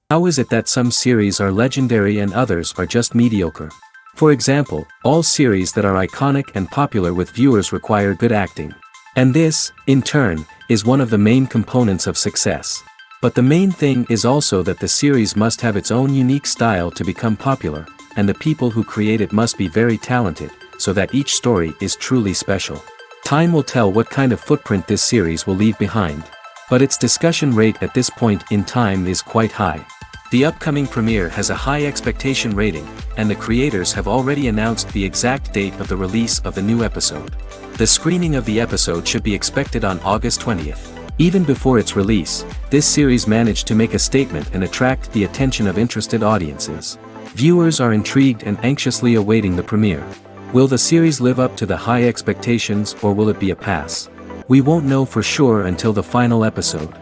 How is it that some series are legendary and others are just mediocre? For example, all series that are iconic and popular with viewers require good acting. And this, in turn, is one of the main components of success. But the main thing is also that the series must have its own unique style to become popular, and the people who create it must be very talented, so that each story is truly special. Time will tell what kind of footprint this series will leave behind. But its discussion rate at this point in time is quite high. The upcoming premiere has a high expectation rating, and the creators have already announced the exact date of the release of the new episode. The screening of the episode should be expected on August 20th. Even before its release, this series managed to make a statement and attract the attention of interested audiences. Viewers are intrigued and anxiously awaiting the premiere. Will the series live up to the high expectations, or will it be a pass? We won't know for sure until the final episode.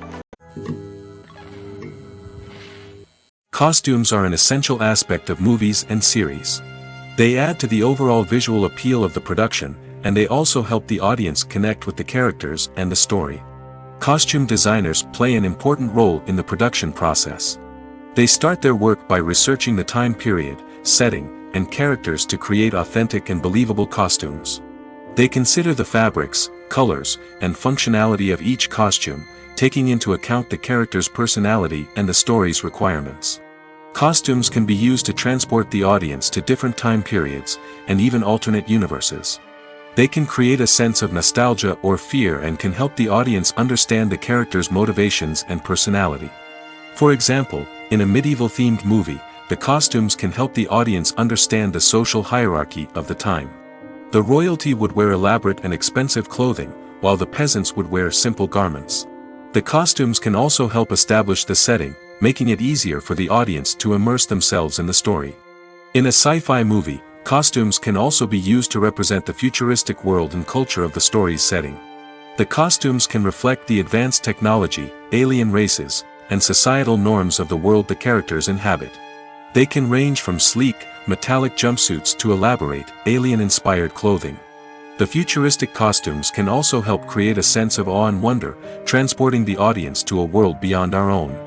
Costumes are an essential aspect of movies and series. They add to the overall visual appeal of the production, and they also help the audience connect with the characters and the story. Costume designers play an important role in the production process. They start their work by researching the time period, setting, and characters to create authentic and believable costumes. They consider the fabrics, colors, and functionality of each costume, taking into account the character's personality and the story's requirements. Costumes can be used to transport the audience to different time periods, and even alternate universes. They can create a sense of nostalgia or fear and can help the audience understand the character's motivations and personality. For example, in a medieval-themed movie, the costumes can help the audience understand the social hierarchy of the time. The royalty would wear elaborate and expensive clothing, while the peasants would wear simple garments. The costumes can also help establish the setting, making it easier for the audience to immerse themselves in the story. In a sci-fi movie, costumes can also be used to represent the futuristic world and culture of the story's setting. The costumes can reflect the advanced technology, alien races, and societal norms of the world the characters inhabit. They can range from sleek, metallic jumpsuits to elaborate, alien-inspired clothing. The futuristic costumes can also help create a sense of awe and wonder, transporting the audience to a world beyond our own.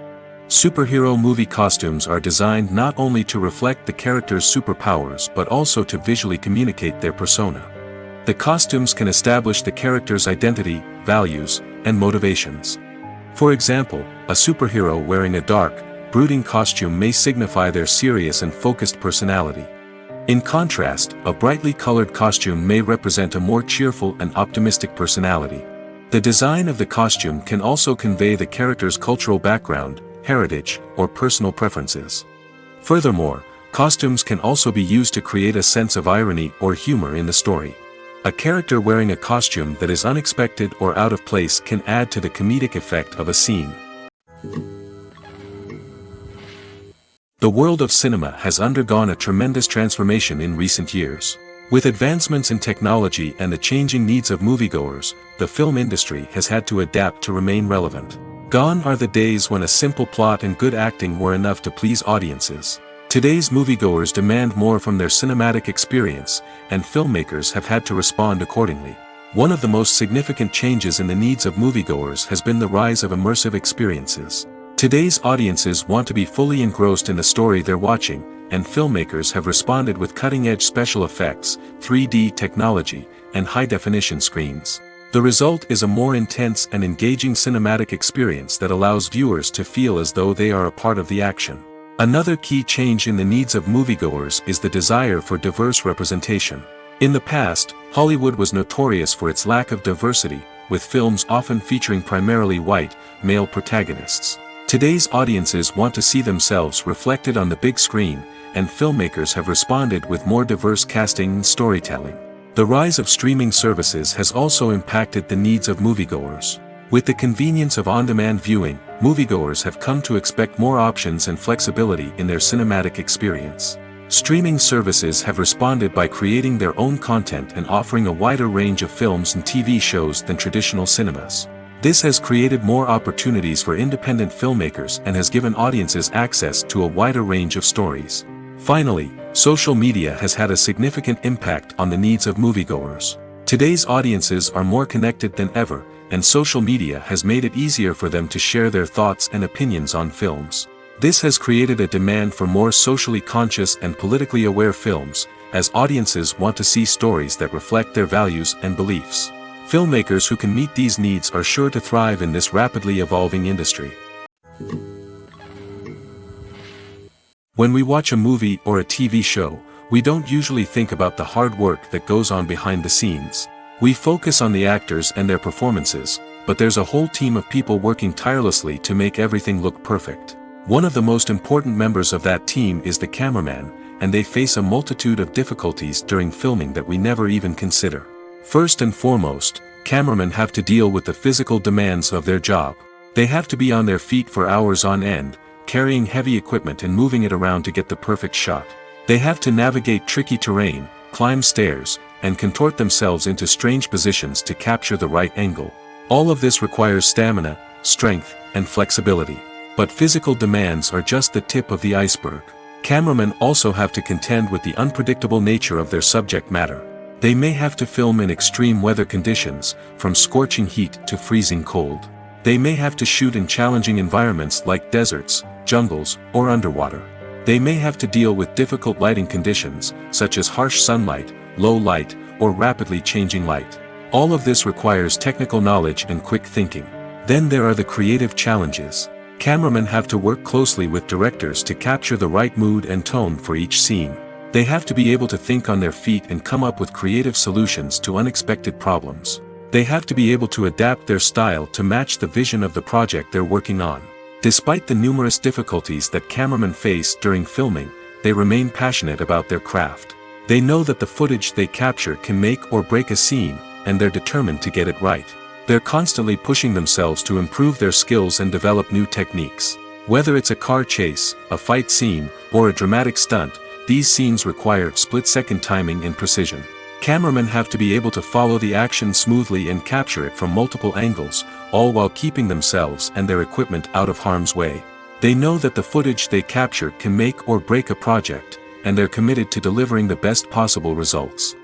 Superhero movie costumes are designed not only to reflect the character's superpowers but also to visually communicate their persona. The costumes can establish the character's identity, values, and motivations. For example, a superhero wearing a dark, brooding costume may signify their serious and focused personality. In contrast, a brightly colored costume may represent a more cheerful and optimistic personality. The design of the costume can also convey the character's cultural background, heritage, or personal preferences. Furthermore, costumes can also be used to create a sense of irony or humor in the story. A character wearing a costume that is unexpected or out of place can add to the comedic effect of a scene. The world of cinema has undergone a tremendous transformation in recent years. With advancements in technology and the changing needs of moviegoers, the film industry has had to adapt to remain relevant. Gone are the days when a simple plot and good acting were enough to please audiences. Today's moviegoers demand more from their cinematic experience, and filmmakers have had to respond accordingly. One of the most significant changes in the needs of moviegoers has been the rise of immersive experiences. Today's audiences want to be fully engrossed in the story they're watching, and filmmakers have responded with cutting-edge special effects, 3D technology, and high-definition screens. The result is a more intense and engaging cinematic experience that allows viewers to feel as though they are a part of the action. Another key change in the needs of moviegoers is the desire for diverse representation. In the past, Hollywood was notorious for its lack of diversity, with films often featuring primarily white, male protagonists. Today's audiences want to see themselves reflected on the big screen, and filmmakers have responded with more diverse casting and storytelling. The rise of streaming services has also impacted the needs of moviegoers. With the convenience of on-demand viewing, moviegoers have come to expect more options and flexibility in their cinematic experience. Streaming services have responded by creating their own content and offering a wider range of films and TV shows than traditional cinemas. This has created more opportunities for independent filmmakers and has given audiences access to a wider range of stories. Finally, social media has had a significant impact on the needs of moviegoers. Today's audiences are more connected than ever, and social media has made it easier for them to share their thoughts and opinions on films. This has created a demand for more socially conscious and politically aware films, as audiences want to see stories that reflect their values and beliefs. Filmmakers who can meet these needs are sure to thrive in this rapidly evolving industry. When we watch a movie or a TV show, we don't usually think about the hard work that goes on behind the scenes. We focus on the actors and their performances, but there's a whole team of people working tirelessly to make everything look perfect. One of the most important members of that team is the cameraman, and they face a multitude of difficulties during filming that we never even consider. First and foremost, cameramen have to deal with the physical demands of their job. They have to be on their feet for hours on end, carrying heavy equipment and moving it around to get the perfect shot. They have to navigate tricky terrain, climb stairs, and contort themselves into strange positions to capture the right angle. All of this requires stamina, strength, and flexibility. But physical demands are just the tip of the iceberg. Cameramen also have to contend with the unpredictable nature of their subject matter. They may have to film in extreme weather conditions, from scorching heat to freezing cold. They may have to shoot in challenging environments like deserts, jungles, or underwater. They may have to deal with difficult lighting conditions, such as harsh sunlight, low light, or rapidly changing light. All of this requires technical knowledge and quick thinking. Then there are the creative challenges. Cameramen have to work closely with directors to capture the right mood and tone for each scene. They have to be able to think on their feet and come up with creative solutions to unexpected problems. They have to be able to adapt their style to match the vision of the project they're working on. Despite the numerous difficulties that cameramen face during filming, they remain passionate about their craft. They know that the footage they capture can make or break a scene, and they're determined to get it right. They're constantly pushing themselves to improve their skills and develop new techniques. Whether it's a car chase, a fight scene, or a dramatic stunt, these scenes require split-second timing and precision. Cameramen have to be able to follow the action smoothly and capture it from multiple angles, all while keeping themselves and their equipment out of harm's way. They know that the footage they capture can make or break a project, and they're committed to delivering the best possible results.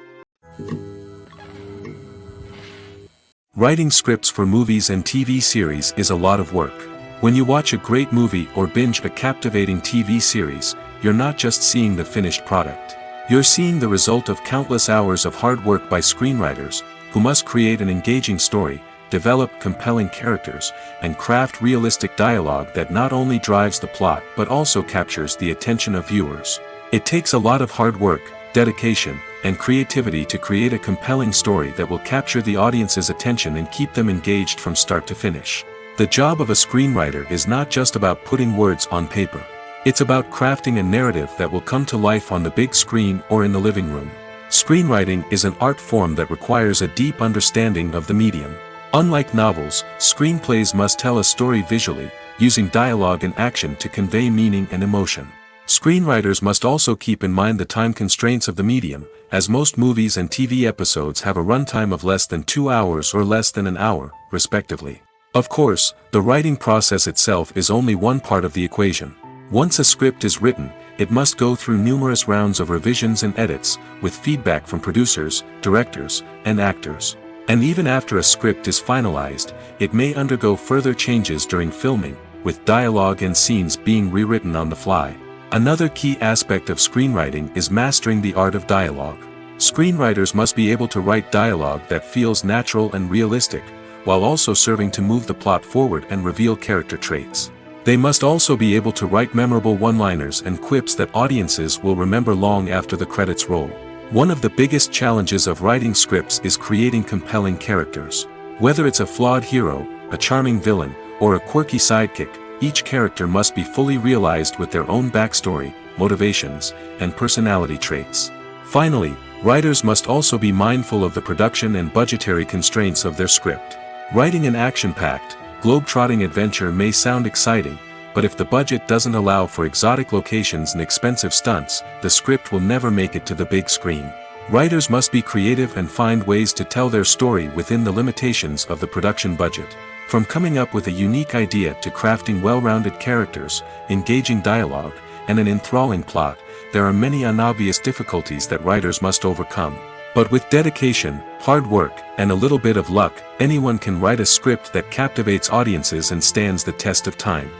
Writing scripts for movies and TV series is a lot of work. When you watch a great movie or binge a captivating TV series, you're not just seeing the finished product. You're seeing the result of countless hours of hard work by screenwriters, who must create an engaging story, develop compelling characters, and craft realistic dialogue that not only drives the plot but also captures the attention of viewers. It takes a lot of hard work, dedication, and creativity to create a compelling story that will capture the audience's attention and keep them engaged from start to finish. The job of a screenwriter is not just about putting words on paper. It's about crafting a narrative that will come to life on the big screen or in the living room. Screenwriting is an art form that requires a deep understanding of the medium. Unlike novels, screenplays must tell a story visually, using dialogue and action to convey meaning and emotion. Screenwriters must also keep in mind the time constraints of the medium, as most movies and TV episodes have a runtime of less than 2 hours or less than an hour, respectively. Of course, the writing process itself is only one part of the equation. Once a script is written, it must go through numerous rounds of revisions and edits, with feedback from producers, directors, and actors. And even after a script is finalized, it may undergo further changes during filming, with dialogue and scenes being rewritten on the fly. Another key aspect of screenwriting is mastering the art of dialogue. Screenwriters must be able to write dialogue that feels natural and realistic, while also serving to move the plot forward and reveal character traits. They must also be able to write memorable one-liners and quips that audiences will remember long after the credits roll. One of the biggest challenges of writing scripts is creating compelling characters. Whether it's a flawed hero, a charming villain, or a quirky sidekick, each character must be fully realized with their own backstory, motivations, and personality traits. Finally, writers must also be mindful of the production and budgetary constraints of their script. Writing an action-packed, globe-trotting adventure may sound exciting, but if the budget doesn't allow for exotic locations and expensive stunts, the script will never make it to the big screen. Writers must be creative and find ways to tell their story within the limitations of the production budget. From coming up with a unique idea to crafting well-rounded characters, engaging dialogue, and an enthralling plot, there are many unobvious difficulties that writers must overcome. But with dedication, hard work, and a little bit of luck, anyone can write a script that captivates audiences and stands the test of time.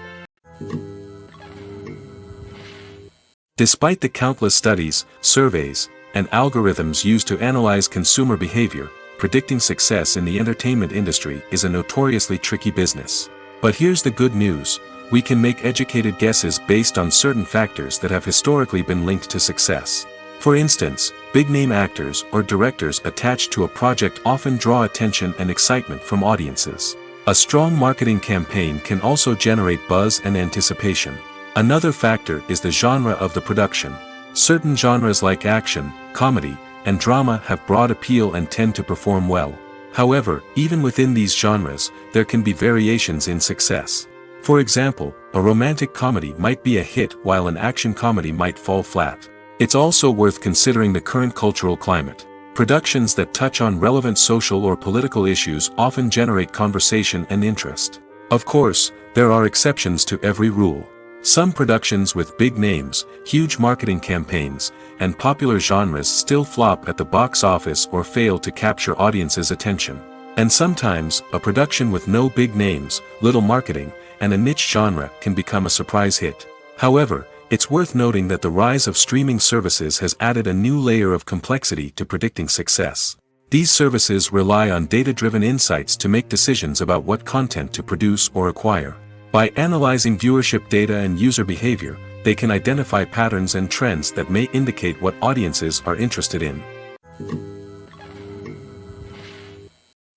Despite the countless studies, surveys, and algorithms used to analyze consumer behavior, predicting success in the entertainment industry is a notoriously tricky business. But here's the good news: we can make educated guesses based on certain factors that have historically been linked to success. For instance, big-name actors or directors attached to a project often draw attention and excitement from audiences. A strong marketing campaign can also generate buzz and anticipation. Another factor is the genre of the production. Certain genres like action, comedy, and drama have broad appeal and tend to perform well. However, even within these genres, there can be variations in success. For example, a romantic comedy might be a hit while an action comedy might fall flat. It's also worth considering the current cultural climate. Productions that touch on relevant social or political issues often generate conversation and interest. Of course, there are exceptions to every rule. Some productions with big names, huge marketing campaigns, and popular genres still flop at the box office or fail to capture audiences' attention. And sometimes, a production with no big names, little marketing, and a niche genre can become a surprise hit. However, it's worth noting that the rise of streaming services has added a new layer of complexity to predicting success. These services rely on data-driven insights to make decisions about what content to produce or acquire. By analyzing viewership data and user behavior, they can identify patterns and trends that may indicate what audiences are interested in.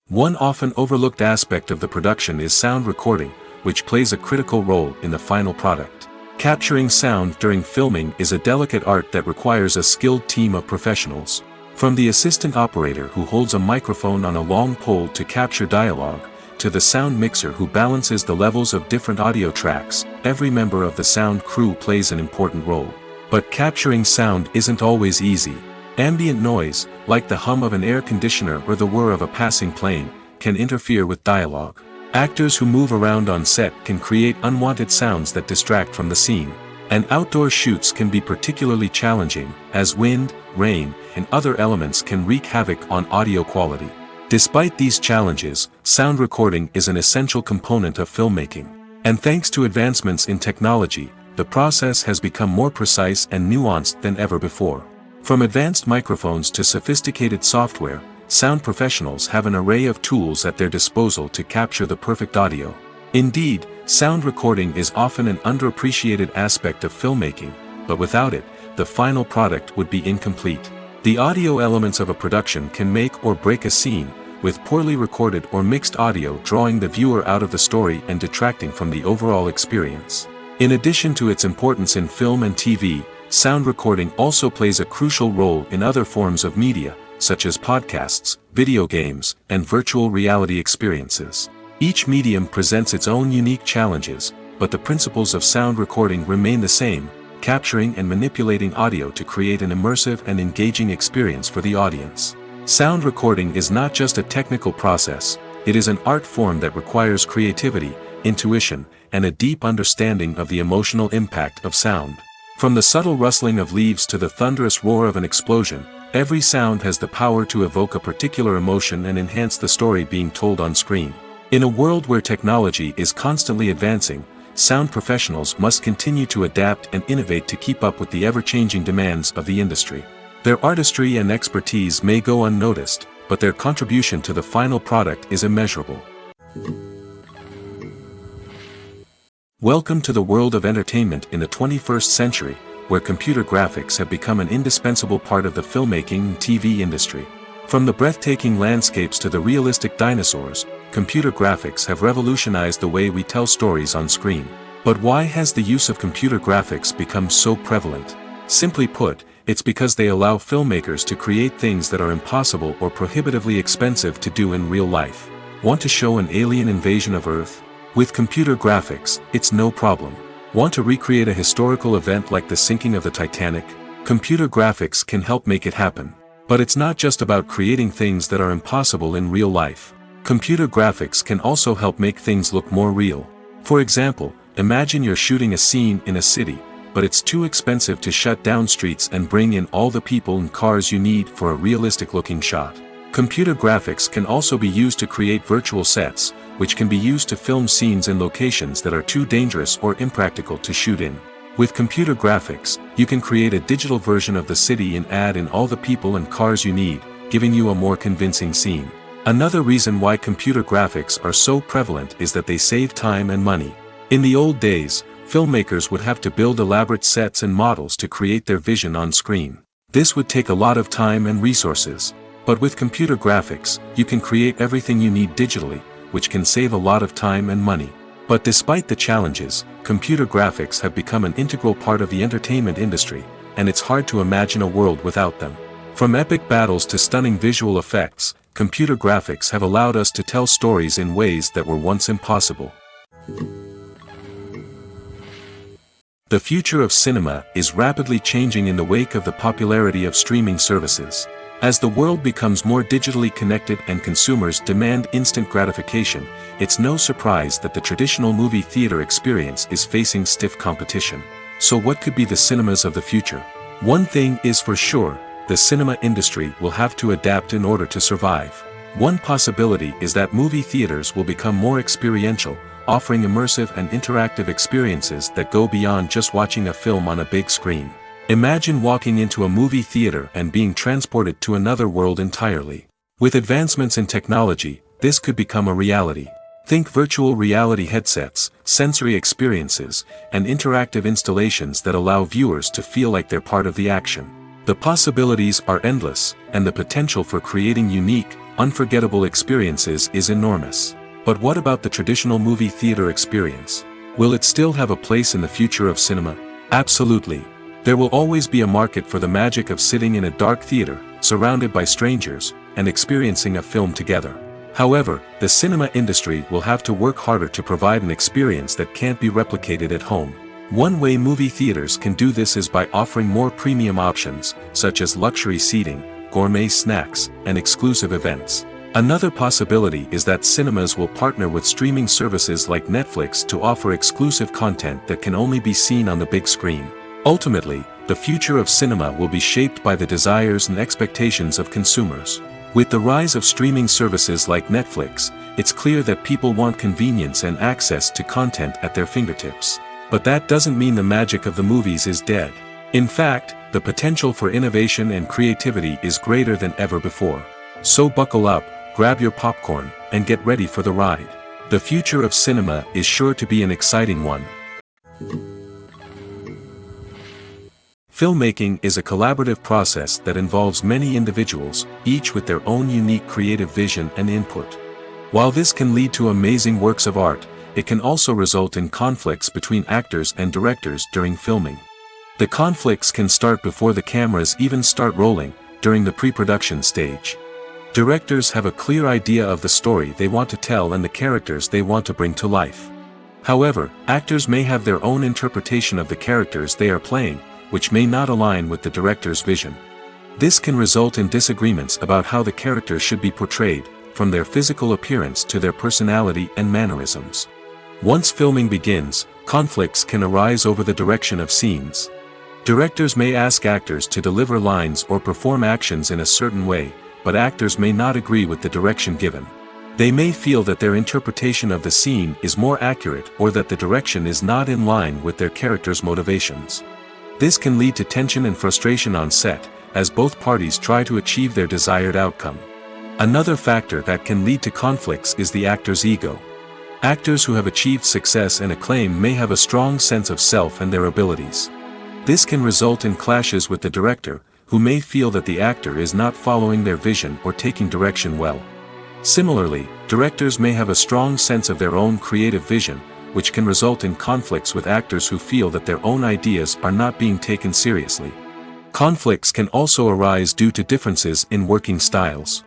One often overlooked aspect of the production is sound recording, which plays a critical role in the final product. Capturing sound during filming is a delicate art that requires a skilled team of professionals. From the assistant operator who holds a microphone on a long pole to capture dialogue, to the sound mixer who balances the levels of different audio tracks, every member of the sound crew plays an important role. But capturing sound isn't always easy. Ambient noise, like the hum of an air conditioner or the whir of a passing plane, can interfere with dialogue. Actors who move around on set can create unwanted sounds that distract from the scene. And outdoor shoots can be particularly challenging, as wind, rain, and other elements can wreak havoc on audio quality. Despite these challenges, sound recording is an essential component of filmmaking. And thanks to advancements in technology, the process has become more precise and nuanced than ever before. From advanced microphones to sophisticated software, sound professionals have an array of tools at their disposal to capture the perfect audio. Indeed, sound recording is often an underappreciated aspect of filmmaking, but without it, the final product would be incomplete. The audio elements of a production can make or break a scene, with poorly recorded or mixed audio drawing the viewer out of the story and detracting from the overall experience. In addition to its importance in film and TV, sound recording also plays a crucial role in other forms of media, such as podcasts, video games, and virtual reality experiences. Each medium presents its own unique challenges, but the principles of sound recording remain the same: capturing and manipulating audio to create an immersive and engaging experience for the audience. Sound recording is not just a technical process, it is an art form that requires creativity, intuition, and a deep understanding of the emotional impact of sound. From the subtle rustling of leaves to the thunderous roar of an explosion, every sound has the power to evoke a particular emotion and enhance the story being told on screen. In a world where technology is constantly advancing, sound professionals must continue to adapt and innovate to keep up with the ever-changing demands of the industry. Their artistry and expertise may go unnoticed, but their contribution to the final product is immeasurable. Welcome to the world of entertainment in the 21st century, where computer graphics have become an indispensable part of the filmmaking and TV industry. From the breathtaking landscapes to the realistic dinosaurs, computer graphics have revolutionized the way we tell stories on screen. But why has the use of computer graphics become so prevalent? Simply put, it's because they allow filmmakers to create things that are impossible or prohibitively expensive to do in real life. Want to show an alien invasion of Earth? With computer graphics, it's no problem. Want to recreate a historical event like the sinking of the Titanic? Computer graphics can help make it happen. But it's not just about creating things that are impossible in real life. Computer graphics can also help make things look more real. For example, imagine you're shooting a scene in a city, but it's too expensive to shut down streets and bring in all the people and cars you need for a realistic-looking shot. Computer graphics can also be used to create virtual sets, which can be used to film scenes in locations that are too dangerous or impractical to shoot in. With computer graphics, you can create a digital version of the city and add in all the people and cars you need, giving you a more convincing scene. Another reason why computer graphics are so prevalent is that they save time and money. In the old days, filmmakers would have to build elaborate sets and models to create their vision on screen. This would take a lot of time and resources. But with computer graphics, you can create everything you need digitally, which can save a lot of time and money. But despite the challenges, computer graphics have become an integral part of the entertainment industry, and it's hard to imagine a world without them. From epic battles to stunning visual effects, computer graphics have allowed us to tell stories in ways that were once impossible. The future of cinema is rapidly changing in the wake of the popularity of streaming services. As the world becomes more digitally connected and consumers demand instant gratification, it's no surprise that the traditional movie theater experience is facing stiff competition. So what could be the cinemas of the future? One thing is for sure, the cinema industry will have to adapt in order to survive. One possibility is that movie theaters will become more experiential, offering immersive and interactive experiences that go beyond just watching a film on a big screen. Imagine walking into a movie theater and being transported to another world entirely. With advancements in technology, this could become a reality. Think virtual reality headsets, sensory experiences, and interactive installations that allow viewers to feel like they're part of the action. The possibilities are endless, and the potential for creating unique, unforgettable experiences is enormous. But what about the traditional movie theater experience? Will it still have a place in the future of cinema? Absolutely. There will always be a market for the magic of sitting in a dark theater, surrounded by strangers, and experiencing a film together. However, the cinema industry will have to work harder to provide an experience that can't be replicated at home. One way movie theaters can do this is by offering more premium options, such as luxury seating, gourmet snacks, and exclusive events. Another possibility is that cinemas will partner with streaming services like Netflix to offer exclusive content that can only be seen on the big screen. Ultimately, the future of cinema will be shaped by the desires and expectations of consumers. With the rise of streaming services like Netflix, it's clear that people want convenience and access to content at their fingertips. But that doesn't mean the magic of the movies is dead. In fact, the potential for innovation and creativity is greater than ever before. So buckle up, grab your popcorn, and get ready for the ride. The future of cinema is sure to be an exciting one. Filmmaking is a collaborative process that involves many individuals, each with their own unique creative vision and input. While this can lead to amazing works of art, it can also result in conflicts between actors and directors during filming. The conflicts can start before the cameras even start rolling, during the pre-production stage. Directors have a clear idea of the story they want to tell and the characters they want to bring to life. However, actors may have their own interpretation of the characters they are playing, which may not align with the director's vision. This can result in disagreements about how the characters should be portrayed, from their physical appearance to their personality and mannerisms. Once filming begins, conflicts can arise over the direction of scenes. Directors may ask actors to deliver lines or perform actions in a certain way, but actors may not agree with the direction given. They may feel that their interpretation of the scene is more accurate or that the direction is not in line with their character's motivations. This can lead to tension and frustration on set, as both parties try to achieve their desired outcome. Another factor that can lead to conflicts is the actor's ego. Actors who have achieved success and acclaim may have a strong sense of self and their abilities. This can result in clashes with the director, who may feel that the actor is not following their vision or taking direction well. Similarly, directors may have a strong sense of their own creative vision, which can result in conflicts with actors who feel that their own ideas are not being taken seriously. Conflicts can also arise due to differences in working styles.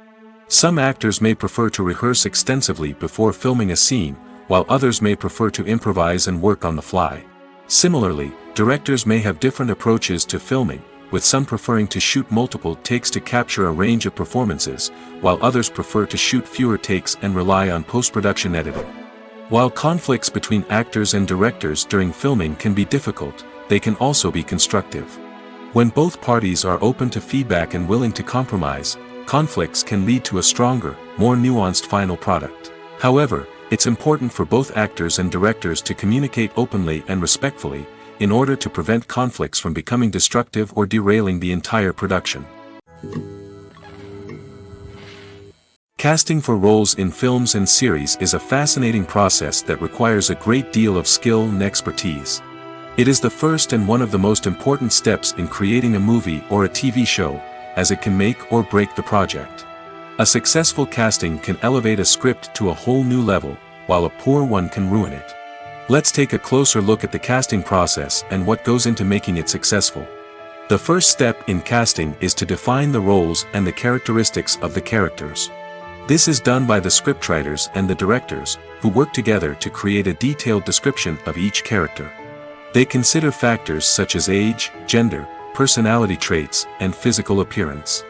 Some actors may prefer to rehearse extensively before filming a scene, while others may prefer to improvise and work on the fly. Similarly, directors may have different approaches to filming, with some preferring to shoot multiple takes to capture a range of performances, while others prefer to shoot fewer takes and rely on post-production editing. While conflicts between actors and directors during filming can be difficult, they can also be constructive. When both parties are open to feedback and willing to compromise, conflicts can lead to a stronger, more nuanced final product. However, it's important for both actors and directors to communicate openly and respectfully, in order to prevent conflicts from becoming destructive or derailing the entire production. Casting for roles in films and series is a fascinating process that requires a great deal of skill and expertise. It is the first and one of the most important steps in creating a movie or a TV show, as it can make or break the project. A successful casting can elevate a script to a whole new level, while a poor one can ruin it. Let's take a closer look at the casting process and what goes into making it successful. The first step in casting is to define the roles and the characteristics of the characters. This is done by the scriptwriters and the directors, who work together to create a detailed description of each character. They consider factors such as age, gender, personality traits, and physical appearance.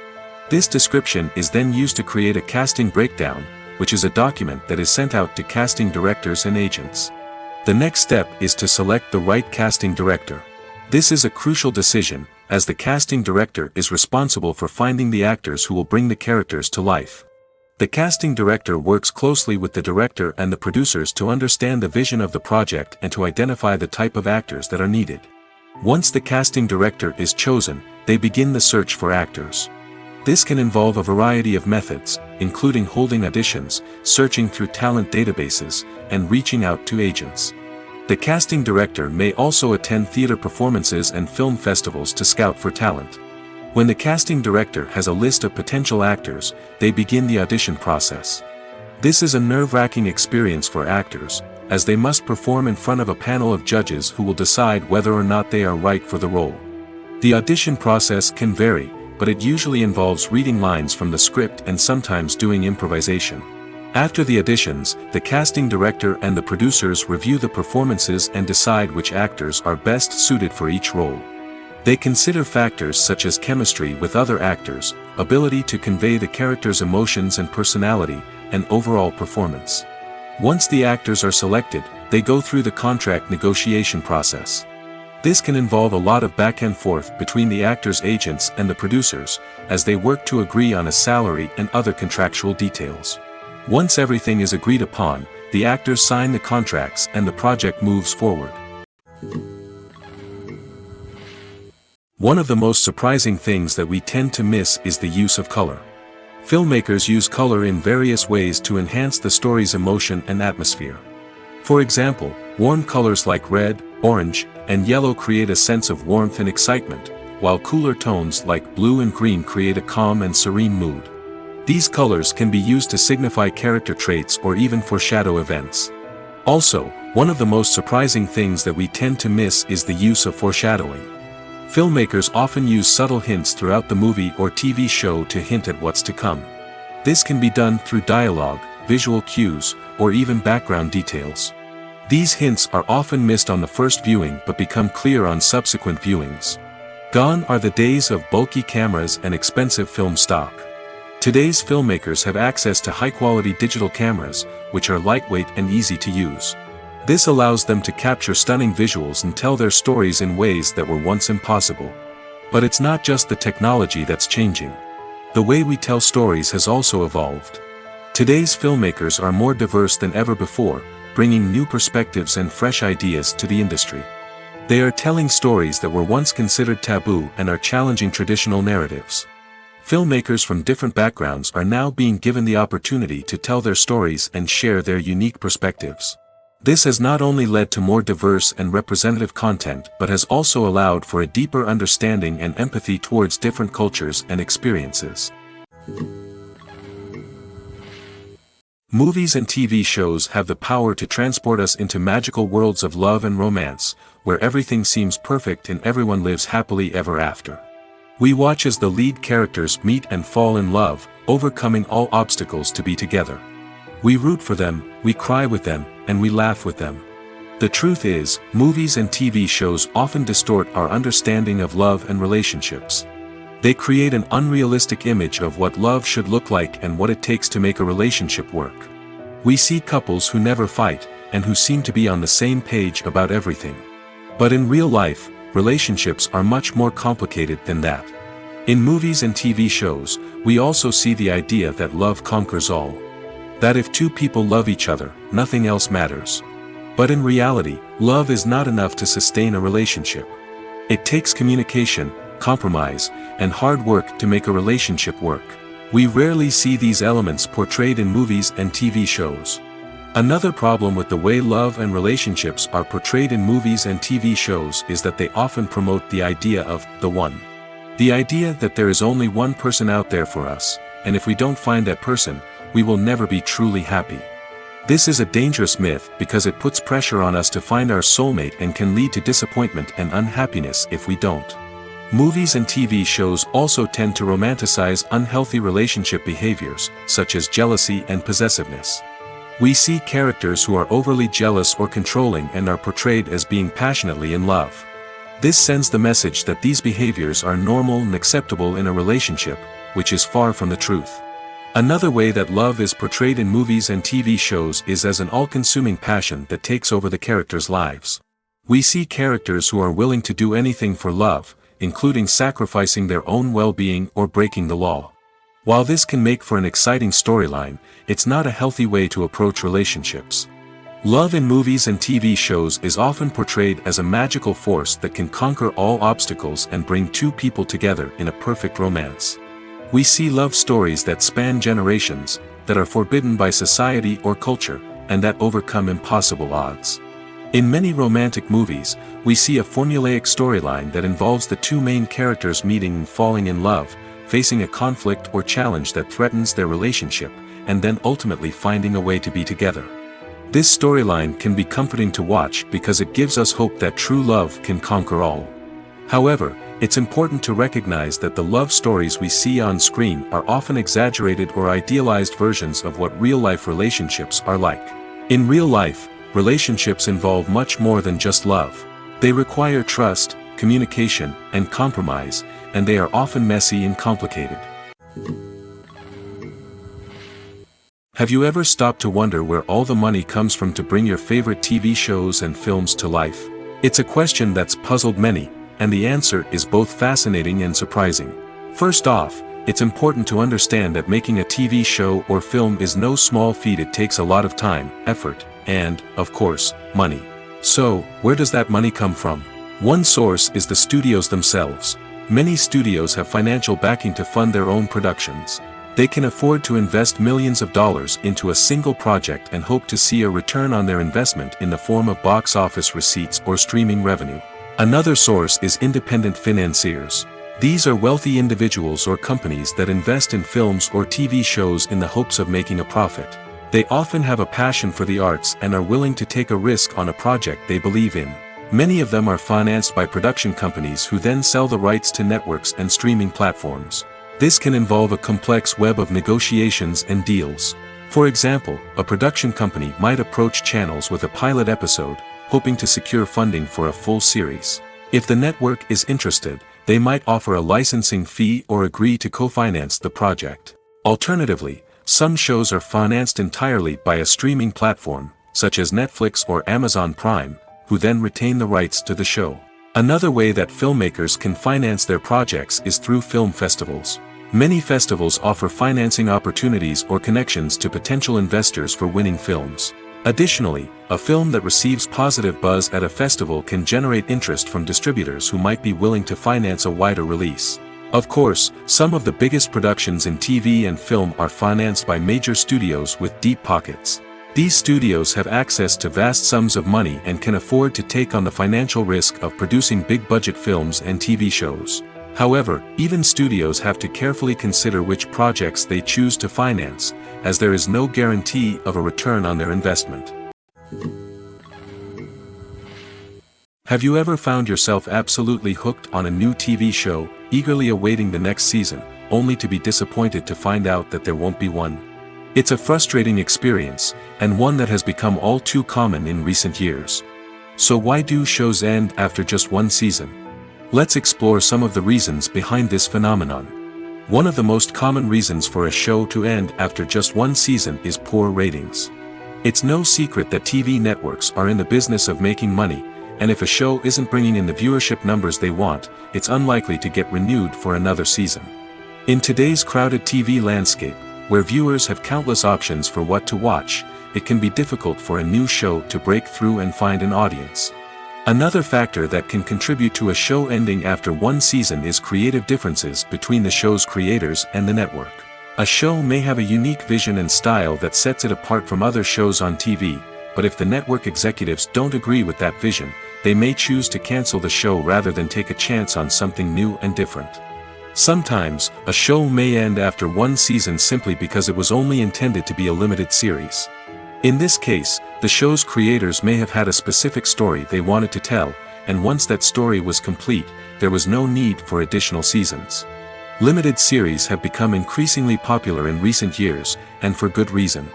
This description is then used to create a casting breakdown, which is a document that is sent out to casting directors and agents. The next step is to select the right casting director. This is a crucial decision, as the casting director is responsible for finding the actors who will bring the characters to life. The casting director works closely with the director and the producers to understand the vision of the project and to identify the type of actors that are needed. Once the casting director is chosen, they begin the search for actors. This can involve a variety of methods, including holding auditions, searching through talent databases, and reaching out to agents. The casting director may also attend theater performances and film festivals to scout for talent. When the casting director has a list of potential actors, they begin the audition process. This is a nerve-wracking experience for actors, as they must perform in front of a panel of judges who will decide whether or not they are right for the role. The audition process can vary, but it usually involves reading lines from the script and sometimes doing improvisation. After the auditions, the casting director and the producers review the performances and decide which actors are best suited for each role. They consider factors such as chemistry with other actors, ability to convey the character's emotions and personality, and overall performance. Once the actors are selected, they go through the contract negotiation process. This can involve a lot of back and forth between the actors' agents and the producers, as they work to agree on a salary and other contractual details. Once everything is agreed upon, the actors sign the contracts and the project moves forward. One of the most surprising things that we tend to miss is the use of color. Filmmakers use color in various ways to enhance the story's emotion and atmosphere. For example, warm colors like red, orange, and yellow create a sense of warmth and excitement, while cooler tones like blue and green create a calm and serene mood. These colors can be used to signify character traits or even foreshadow events. Also, one of the most surprising things that we tend to miss is the use of foreshadowing. Filmmakers often use subtle hints throughout the movie or TV show to hint at what's to come. This can be done through dialogue, visual cues, or even background details. These hints are often missed on the first viewing but become clear on subsequent viewings. Gone are the days of bulky cameras and expensive film stock. Today's filmmakers have access to high-quality digital cameras, which are lightweight and easy to use. This allows them to capture stunning visuals and tell their stories in ways that were once impossible. But it's not just the technology that's changing. The way we tell stories has also evolved. Today's filmmakers are more diverse than ever before, bringing new perspectives and fresh ideas to the industry. They are telling stories that were once considered taboo and are challenging traditional narratives. Filmmakers from different backgrounds are now being given the opportunity to tell their stories and share their unique perspectives. This has not only led to more diverse and representative content but has also allowed for a deeper understanding and empathy towards different cultures and experiences. Movies and TV shows have the power to transport us into magical worlds of love and romance, where everything seems perfect and everyone lives happily ever after. We watch as the lead characters meet and fall in love, overcoming all obstacles to be together. We root for them, we cry with them, and we laugh with them. The truth is, movies and TV shows often distort our understanding of love and relationships. They create an unrealistic image of what love should look like and what it takes to make a relationship work. We see couples who never fight, and who seem to be on the same page about everything. But in real life, relationships are much more complicated than that. In movies and TV shows, we also see the idea that love conquers all. That if two people love each other, nothing else matters. But in reality, love is not enough to sustain a relationship. It takes communication, compromise, and hard work to make a relationship work. We rarely see these elements portrayed in movies and TV shows. Another problem with the way love and relationships are portrayed in movies and TV shows is that they often promote the idea of the one. The idea that there is only one person out there for us, and if we don't find that person, we will never be truly happy. This is a dangerous myth because it puts pressure on us to find our soulmate and can lead to disappointment and unhappiness if we don't. Movies and TV shows also tend to romanticize unhealthy relationship behaviors, such as jealousy and possessiveness. We see characters who are overly jealous or controlling and are portrayed as being passionately in love. This sends the message that these behaviors are normal and acceptable in a relationship, which is far from the truth. Another way that love is portrayed in movies and TV shows is as an all-consuming passion that takes over the characters' lives. We see characters who are willing to do anything for love, including sacrificing their own well-being or breaking the law. While this can make for an exciting storyline, it's not a healthy way to approach relationships. Love in movies and TV shows is often portrayed as a magical force that can conquer all obstacles and bring two people together in a perfect romance. We see love stories that span generations, that are forbidden by society or culture, and that overcome impossible odds. In many romantic movies, we see a formulaic storyline that involves the two main characters meeting and falling in love, facing a conflict or challenge that threatens their relationship, and then ultimately finding a way to be together. This storyline can be comforting to watch because it gives us hope that true love can conquer all. However, it's important to recognize that the love stories we see on screen are often exaggerated or idealized versions of what real-life relationships are like. In real life, relationships involve much more than just love. They require trust, communication, and compromise, and they are often messy and complicated. Have you ever stopped to wonder where all the money comes from to bring your favorite TV shows and films to life? It's a question that's puzzled many, and the answer is both fascinating and surprising. First off, it's important to understand that making a TV show or film is no small feat. It takes a lot of time, effort, and, of course, money. So, where does that money come from? One source is the studios themselves. Many studios have financial backing to fund their own productions. They can afford to invest millions of dollars into a single project and hope to see a return on their investment in the form of box office receipts or streaming revenue. Another source is independent financiers. These are wealthy individuals or companies that invest in films or TV shows in the hopes of making a profit. They often have a passion for the arts and are willing to take a risk on a project they believe in. Many of them are financed by production companies who then sell the rights to networks and streaming platforms. This can involve a complex web of negotiations and deals. For example, a production company might approach channels with a pilot episode, hoping to secure funding for a full series. If the network is interested, they might offer a licensing fee or agree to co-finance the project. Alternatively, some shows are financed entirely by a streaming platform, such as Netflix or Amazon Prime, who then retain the rights to the show. Another way that filmmakers can finance their projects is through film festivals. Many festivals offer financing opportunities or connections to potential investors for winning films. Additionally, a film that receives positive buzz at a festival can generate interest from distributors who might be willing to finance a wider release. Of course, some of the biggest productions in TV and film are financed by major studios with deep pockets. These studios have access to vast sums of money and can afford to take on the financial risk of producing big-budget films and TV shows. However, even studios have to carefully consider which projects they choose to finance, as there is no guarantee of a return on their investment. Have you ever found yourself absolutely hooked on a new TV show, eagerly awaiting the next season, only to be disappointed to find out that there won't be one? It's a frustrating experience, and one that has become all too common in recent years. So why do shows end after just one season? Let's explore some of the reasons behind this phenomenon. One of the most common reasons for a show to end after just one season is poor ratings. It's no secret that TV networks are in the business of making money, and if a show isn't bringing in the viewership numbers they want, it's unlikely to get renewed for another season. In today's crowded TV landscape, where viewers have countless options for what to watch, it can be difficult for a new show to break through and find an audience. Another factor that can contribute to a show ending after one season is creative differences between the show's creators and the network. A show may have a unique vision and style that sets it apart from other shows on TV, but if the network executives don't agree with that vision, they may choose to cancel the show rather than take a chance on something new and different. Sometimes, a show may end after one season simply because it was only intended to be a limited series. In this case, the show's creators may have had a specific story they wanted to tell, and once that story was complete, there was no need for additional seasons. Limited series have become increasingly popular in recent years, and for good reason.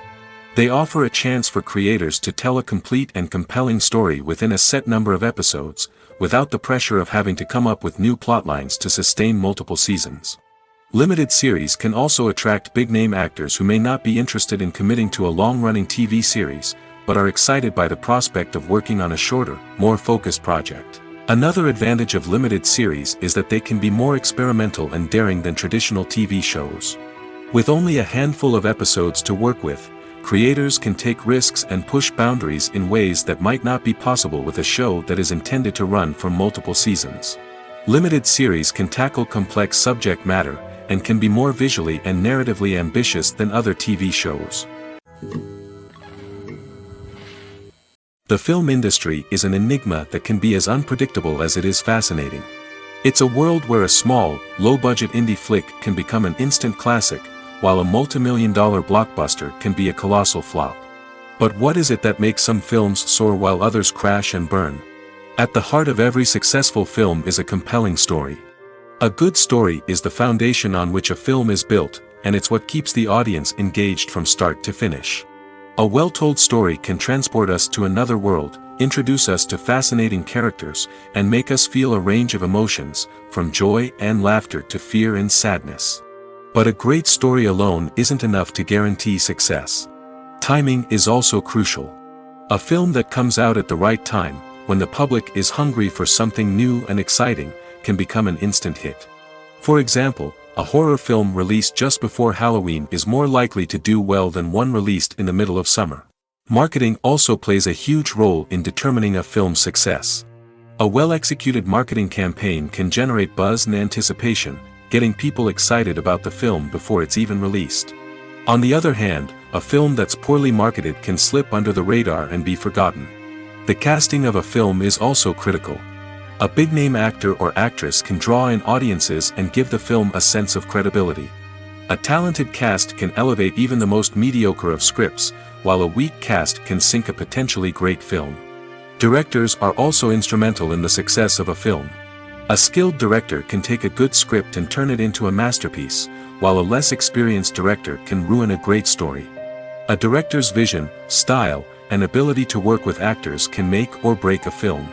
They offer a chance for creators to tell a complete and compelling story within a set number of episodes, without the pressure of having to come up with new plotlines to sustain multiple seasons. Limited series can also attract big-name actors who may not be interested in committing to a long-running TV series, but are excited by the prospect of working on a shorter, more focused project. Another advantage of limited series is that they can be more experimental and daring than traditional TV shows. With only a handful of episodes to work with, creators can take risks and push boundaries in ways that might not be possible with a show that is intended to run for multiple seasons. Limited series can tackle complex subject matter, and can be more visually and narratively ambitious than other TV shows. The film industry is an enigma that can be as unpredictable as it is fascinating. It's a world where a small, low-budget indie flick can become an instant classic, while a multi-million-dollar blockbuster can be a colossal flop. But what is it that makes some films soar while others crash and burn? At the heart of every successful film is a compelling story. A good story is the foundation on which a film is built, and it's what keeps the audience engaged from start to finish. A well-told story can transport us to another world, introduce us to fascinating characters, and make us feel a range of emotions, from joy and laughter to fear and sadness. But a great story alone isn't enough to guarantee success. Timing is also crucial. A film that comes out at the right time, when the public is hungry for something new and exciting, can become an instant hit. For example, a horror film released just before Halloween is more likely to do well than one released in the middle of summer. Marketing also plays a huge role in determining a film's success. A well-executed marketing campaign can generate buzz and anticipation, getting people excited about the film before it's even released. On the other hand, a film that's poorly marketed can slip under the radar and be forgotten. The casting of a film is also critical. A big-name actor or actress can draw in audiences and give the film a sense of credibility. A talented cast can elevate even the most mediocre of scripts, while a weak cast can sink a potentially great film. Directors are also instrumental in the success of a film. A skilled director can take a good script and turn it into a masterpiece, while a less experienced director can ruin a great story. A director's vision, style, and ability to work with actors can make or break a film.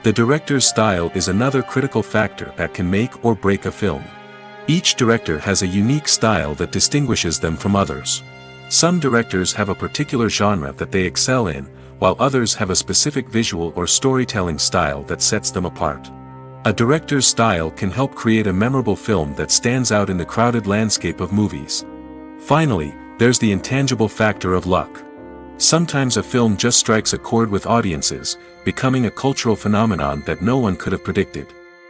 The director's style is another critical factor that can make or break a film. Each director has a unique style that distinguishes them from others. Some directors have a particular genre that they excel in, while others have a specific visual or storytelling style that sets them apart. A director's style can help create a memorable film that stands out in the crowded landscape of movies. Finally, there's the intangible factor of luck. Sometimes a film just strikes a chord with audiences, becoming a cultural phenomenon that no one could have predicted.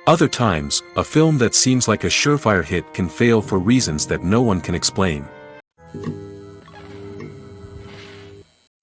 Other times, a film that seems like a surefire hit can fail for reasons that no one can explain.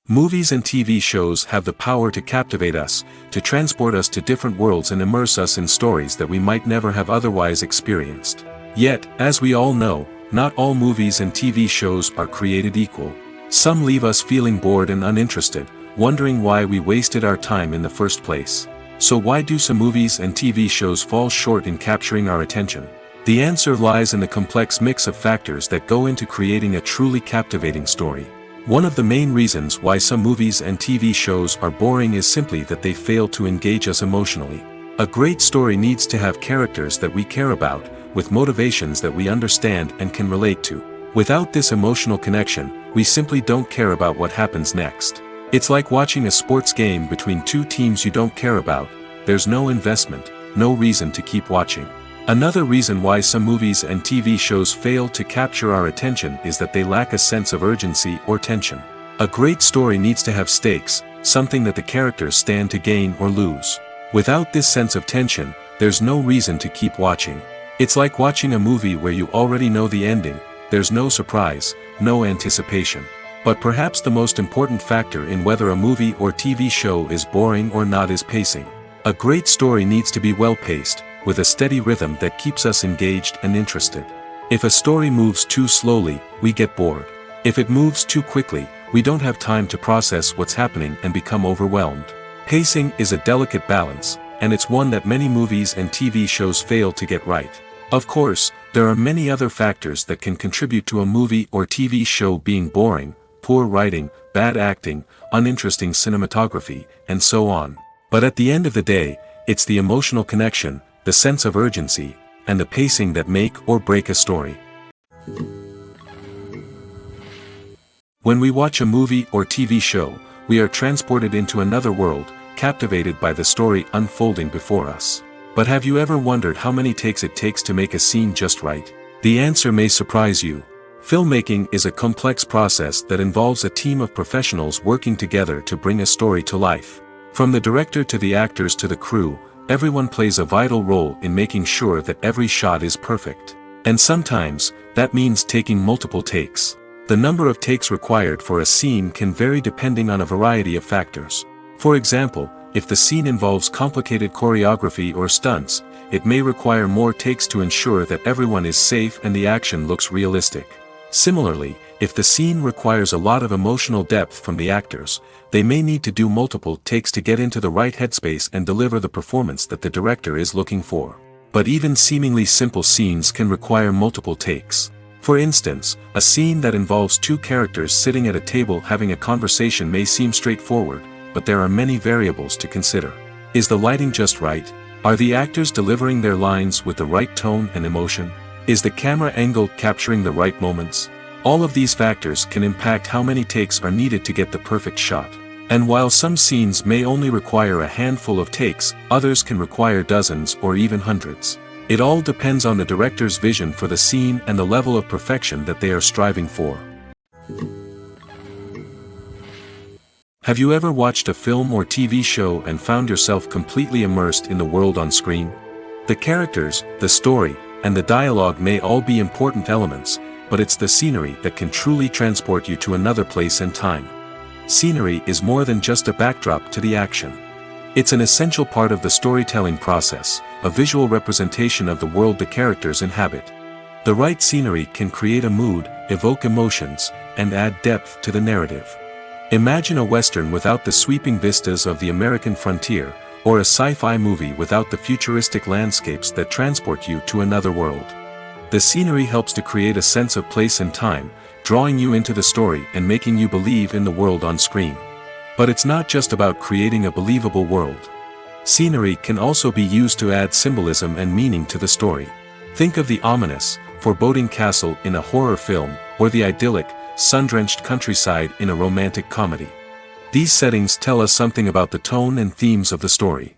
Movies and TV shows have the power to captivate us, to transport us to different worlds and immerse us in stories that we might never have otherwise experienced. Yet, as we all know, not all movies and TV shows are created equal. Some leave us feeling bored and uninterested, wondering why we wasted our time in the first place. So why do some movies and TV shows fall short in capturing our attention? The answer lies in the complex mix of factors that go into creating a truly captivating story. One of the main reasons why some movies and TV shows are boring is simply that they fail to engage us emotionally. A great story needs to have characters that we care about, with motivations that we understand and can relate to. Without this emotional connection, we simply don't care about what happens next. It's like watching a sports game between two teams you don't care about. There's no investment, no reason to keep watching. Another reason why some movies and TV shows fail to capture our attention is that they lack a sense of urgency or tension. A great story needs to have stakes, something that the characters stand to gain or lose. Without this sense of tension, there's no reason to keep watching. It's like watching a movie where you already know the ending. There's no surprise, no anticipation. But perhaps the most important factor in whether a movie or TV show is boring or not is pacing. A great story needs to be well-paced, with a steady rhythm that keeps us engaged and interested. If a story moves too slowly, we get bored. If it moves too quickly, we don't have time to process what's happening and become overwhelmed. Pacing is a delicate balance, and it's one that many movies and TV shows fail to get right. Of course, there are many other factors that can contribute to a movie or TV show being boring: poor writing, bad acting, uninteresting cinematography, and so on. But at the end of the day, it's the emotional connection, the sense of urgency, and the pacing that make or break a story. When we watch a movie or TV show, we are transported into another world, captivated by the story unfolding before us. But have you ever wondered how many takes it takes to make a scene just right? The answer may surprise you. Filmmaking is a complex process that involves a team of professionals working together to bring a story to life. From the director to the actors to the crew, everyone plays a vital role in making sure that every shot is perfect. And sometimes, that means taking multiple takes. The number of takes required for a scene can vary depending on a variety of factors. For example, if the scene involves complicated choreography or stunts, it may require more takes to ensure that everyone is safe and the action looks realistic. Similarly, if the scene requires a lot of emotional depth from the actors, they may need to do multiple takes to get into the right headspace and deliver the performance that the director is looking for. But even seemingly simple scenes can require multiple takes. For instance, a scene that involves two characters sitting at a table having a conversation may seem straightforward, but there are many variables to consider. Is the lighting just right? Are the actors delivering their lines with the right tone and emotion? Is the camera angle capturing the right moments? All of these factors can impact how many takes are needed to get the perfect shot. And while some scenes may only require a handful of takes, others can require dozens or even hundreds. It all depends on the director's vision for the scene and the level of perfection that they are striving for. Have you ever watched a film or TV show and found yourself completely immersed in the world on screen? The characters, the story, and the dialogue may all be important elements, but it's the scenery that can truly transport you to another place and time. Scenery is more than just a backdrop to the action. It's an essential part of the storytelling process, a visual representation of the world the characters inhabit. The right scenery can create a mood, evoke emotions, and add depth to the narrative. Imagine a Western without the sweeping vistas of the American frontier, or a sci-fi movie without the futuristic landscapes that transport you to another world. The scenery helps to create a sense of place and time, drawing you into the story and making you believe in the world on screen. But it's not just about creating a believable world. Scenery can also be used to add symbolism and meaning to the story. Think of the ominous, foreboding castle in a horror film, or the idyllic, sun-drenched countryside in a romantic comedy. These settings tell us something about the tone and themes of the story.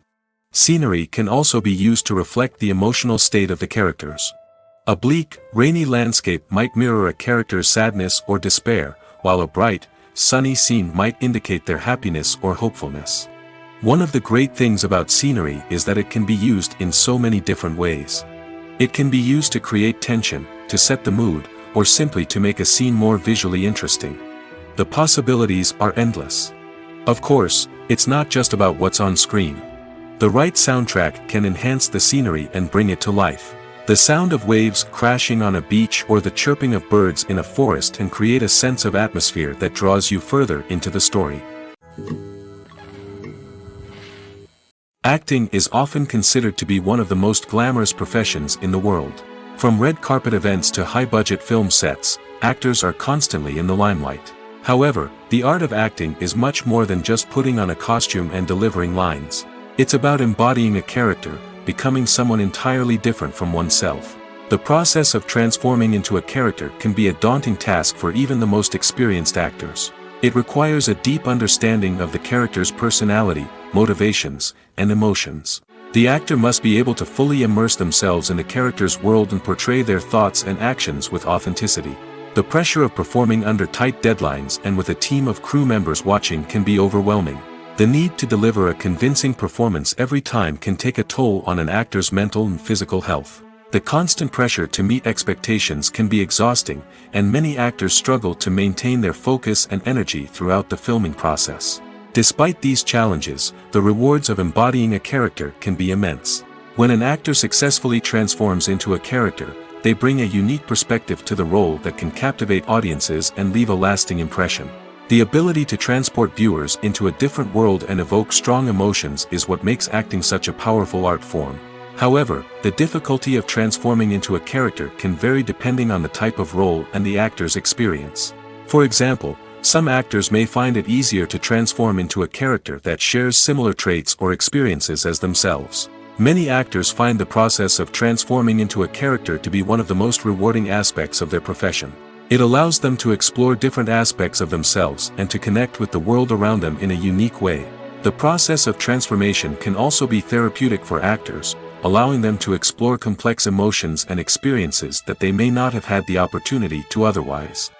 Scenery can also be used to reflect the emotional state of the characters. A bleak, rainy landscape might mirror a character's sadness or despair, while a bright, sunny scene might indicate their happiness or hopefulness. One of the great things about scenery is that it can be used in so many different ways. It can be used to create tension, to set the mood, or simply to make a scene more visually interesting. The possibilities are endless. Of course, it's not just about what's on screen. The right soundtrack can enhance the scenery and bring it to life. The sound of waves crashing on a beach or the chirping of birds in a forest can create a sense of atmosphere that draws you further into the story. Acting is often considered to be one of the most glamorous professions in the world. From red carpet events to high-budget film sets, actors are constantly in the limelight. However, the art of acting is much more than just putting on a costume and delivering lines. It's about embodying a character, becoming someone entirely different from oneself. The process of transforming into a character can be a daunting task for even the most experienced actors. It requires a deep understanding of the character's personality, motivations, and emotions. The actor must be able to fully immerse themselves in the character's world and portray their thoughts and actions with authenticity. The pressure of performing under tight deadlines and with a team of crew members watching can be overwhelming. The need to deliver a convincing performance every time can take a toll on an actor's mental and physical health. The constant pressure to meet expectations can be exhausting, and many actors struggle to maintain their focus and energy throughout the filming process. Despite these challenges, the rewards of embodying a character can be immense. When an actor successfully transforms into a character, they bring a unique perspective to the role that can captivate audiences and leave a lasting impression. The ability to transport viewers into a different world and evoke strong emotions is what makes acting such a powerful art form. However, the difficulty of transforming into a character can vary depending on the type of role and the actor's experience. For example, some actors may find it easier to transform into a character that shares similar traits or experiences as themselves. Many actors find the process of transforming into a character to be one of the most rewarding aspects of their profession. It allows them to explore different aspects of themselves and to connect with the world around them in a unique way. The process of transformation can also be therapeutic for actors, allowing them to explore complex emotions and experiences that they may not have had the opportunity to otherwise.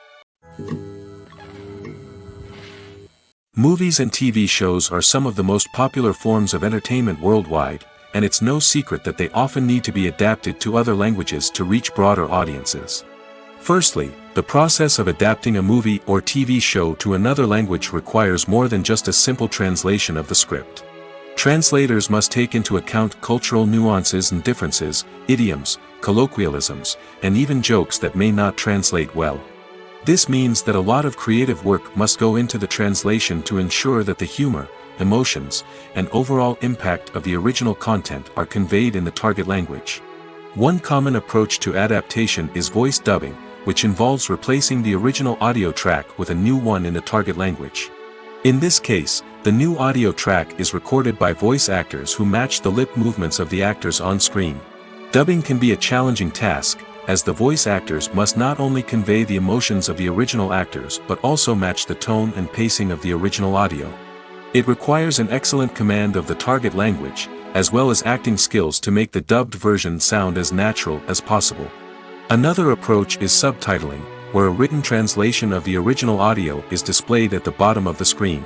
Movies and TV shows are some of the most popular forms of entertainment worldwide, and it's no secret that they often need to be adapted to other languages to reach broader audiences. Firstly, the process of adapting a movie or TV show to another language requires more than just a simple translation of the script. Translators must take into account cultural nuances and differences, idioms, colloquialisms, and even jokes that may not translate well. This means that a lot of creative work must go into the translation to ensure that the humor, emotions, and overall impact of the original content are conveyed in the target language. One common approach to adaptation is voice dubbing, which involves replacing the original audio track with a new one in the target language. In this case, the new audio track is recorded by voice actors who match the lip movements of the actors on screen. Dubbing can be a challenging task, as the voice actors must not only convey the emotions of the original actors but also match the tone and pacing of the original audio. It requires an excellent command of the target language, as well as acting skills to make the dubbed version sound as natural as possible. Another approach is subtitling, where a written translation of the original audio is displayed at the bottom of the screen.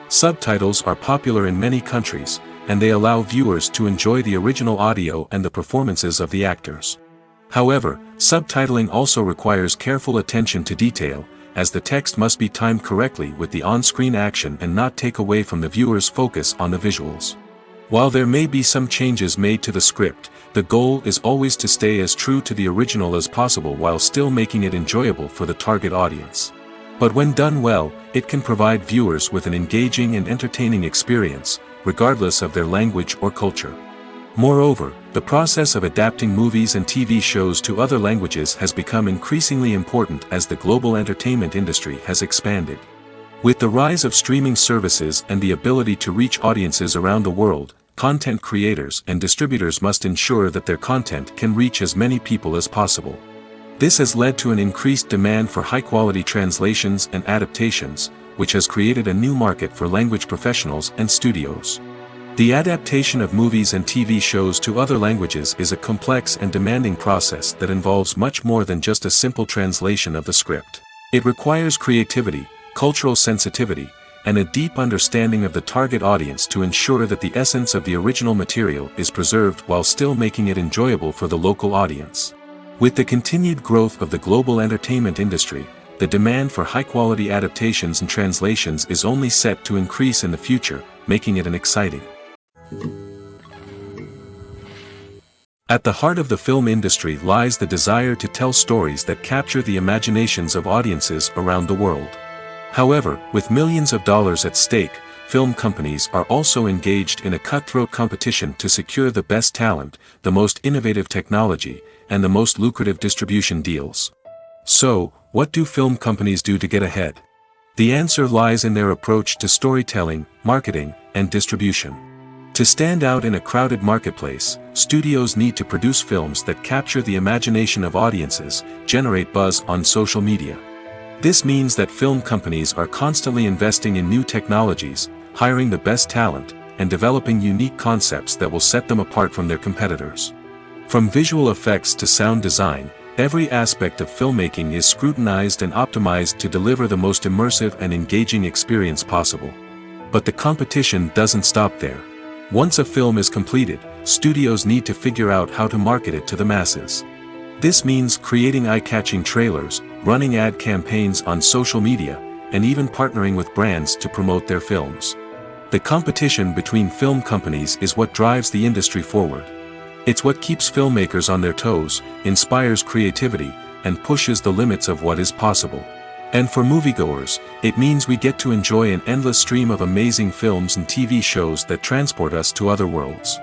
Subtitles are popular in many countries, and they allow viewers to enjoy the original audio and the performances of the actors. However, subtitling also requires careful attention to detail, as the text must be timed correctly with the on-screen action and not take away from the viewer's focus on the visuals. While there may be some changes made to the script, the goal is always to stay as true to the original as possible while still making it enjoyable for the target audience. But when done well, it can provide viewers with an engaging and entertaining experience, regardless of their language or culture. Moreover, the process of adapting movies and TV shows to other languages has become increasingly important as the global entertainment industry has expanded. With the rise of streaming services and the ability to reach audiences around the world, content creators and distributors must ensure that their content can reach as many people as possible. This has led to an increased demand for high-quality translations and adaptations, which has created a new market for language professionals and studios. The adaptation of movies and TV shows to other languages is a complex and demanding process that involves much more than just a simple translation of the script. It requires creativity, cultural sensitivity, and a deep understanding of the target audience to ensure that the essence of the original material is preserved while still making it enjoyable for the local audience. With the continued growth of the global entertainment industry, the demand for high-quality adaptations and translations is only set to increase in the future, making it an exciting. At the heart of the film industry lies the desire to tell stories that capture the imaginations of audiences around the world. However, with millions of dollars at stake, film companies are also engaged in a cutthroat competition to secure the best talent, the most innovative technology, and the most lucrative distribution deals. So, what do film companies do to get ahead? The answer lies in their approach to storytelling, marketing, and distribution. To stand out in a crowded marketplace, studios need to produce films that capture the imagination of audiences, generate buzz on social media. This means that film companies are constantly investing in new technologies, hiring the best talent, and developing unique concepts that will set them apart from their competitors. From visual effects to sound design, every aspect of filmmaking is scrutinized and optimized to deliver the most immersive and engaging experience possible. But the competition doesn't stop there. Once a film is completed, studios need to figure out how to market it to the masses. This means creating eye-catching trailers, running ad campaigns on social media, and even partnering with brands to promote their films. The competition between film companies is what drives the industry forward. It's what keeps filmmakers on their toes, inspires creativity, and pushes the limits of what is possible. And for moviegoers, it means we get to enjoy an endless stream of amazing films and TV shows that transport us to other worlds.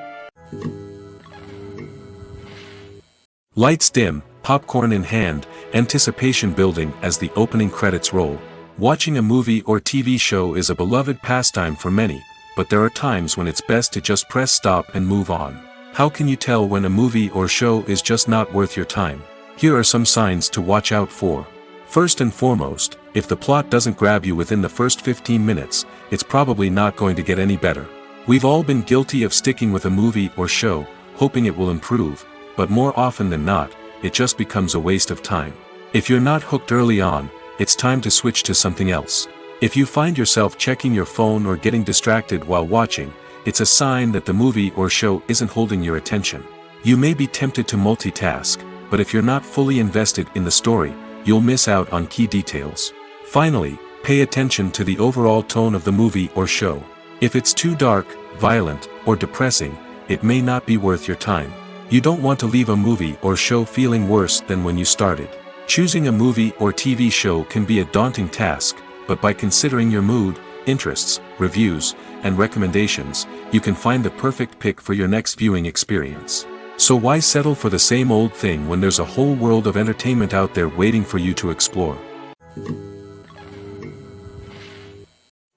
Lights dim, popcorn in hand, anticipation building as the opening credits roll. Watching a movie or TV show is a beloved pastime for many, but there are times when it's best to just press stop and move on. How can you tell when a movie or show is just not worth your time? Here are some signs to watch out for. First and foremost, if the plot doesn't grab you within the first 15 minutes, it's probably not going to get any better. We've all been guilty of sticking with a movie or show, hoping it will improve, but more often than not, it just becomes a waste of time. If you're not hooked early on, it's time to switch to something else. If you find yourself checking your phone or getting distracted while watching, it's a sign that the movie or show isn't holding your attention. You may be tempted to multitask, but if you're not fully invested in the story, you'll miss out on key details. Finally, pay attention to the overall tone of the movie or show. If it's too dark, violent, or depressing, it may not be worth your time. You don't want to leave a movie or show feeling worse than when you started. Choosing a movie or TV show can be a daunting task, but by considering your mood, interests, reviews, and recommendations, you can find the perfect pick for your next viewing experience. So why settle for the same old thing when there's a whole world of entertainment out there waiting for you to explore?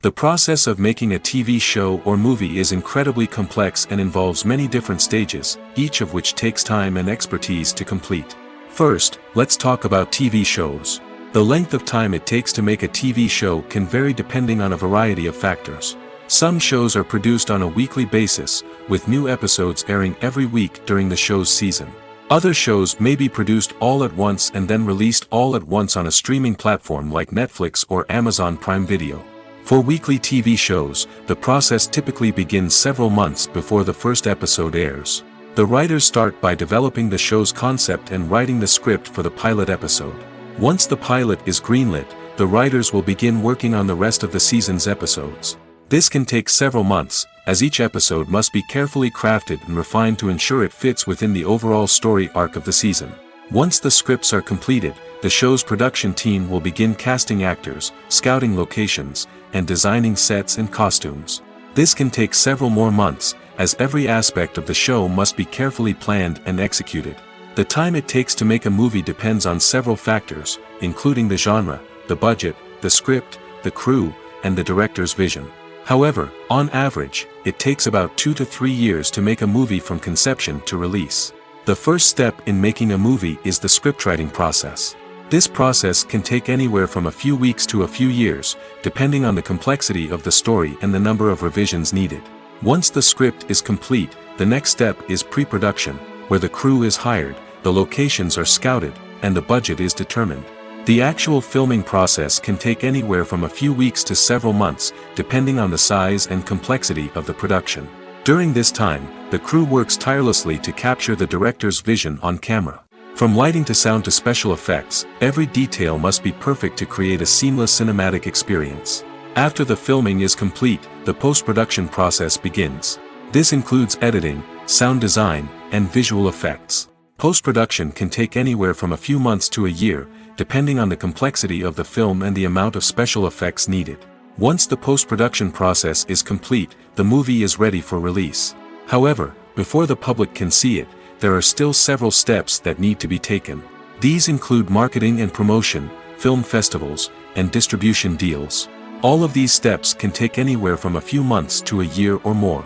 The process of making a TV show or movie is incredibly complex and involves many different stages, each of which takes time and expertise to complete. First, let's talk about TV shows. The length of time it takes to make a TV show can vary depending on a variety of factors. Some shows are produced on a weekly basis, with new episodes airing every week during the show's season. Other shows may be produced all at once and then released all at once on a streaming platform like Netflix or Amazon Prime Video. For weekly TV shows, the process typically begins several months before the first episode airs. The writers start by developing the show's concept and writing the script for the pilot episode. Once the pilot is greenlit, the writers will begin working on the rest of the season's episodes. This can take several months, as each episode must be carefully crafted and refined to ensure it fits within the overall story arc of the season. Once the scripts are completed, the show's production team will begin casting actors, scouting locations, and designing sets and costumes. This can take several more months, as every aspect of the show must be carefully planned and executed. The time it takes to make a movie depends on several factors, including the genre, the budget, the script, the crew, and the director's vision. However, on average, it takes about 2 to 3 years to make a movie from conception to release. The first step in making a movie is the scriptwriting process. This process can take anywhere from a few weeks to a few years, depending on the complexity of the story and the number of revisions needed. Once the script is complete, the next step is pre-production, where the crew is hired, the locations are scouted, and the budget is determined. The actual filming process can take anywhere from a few weeks to several months, depending on the size and complexity of the production. During this time, the crew works tirelessly to capture the director's vision on camera. From lighting to sound to special effects, every detail must be perfect to create a seamless cinematic experience. After the filming is complete, the post-production process begins. This includes editing, sound design, and visual effects. Post-production can take anywhere from a few months to a year, depending on the complexity of the film and the amount of special effects needed. Once the post-production process is complete, the movie is ready for release. However, before the public can see it, there are still several steps that need to be taken. These include marketing and promotion, film festivals, and distribution deals. All of these steps can take anywhere from a few months to a year or more.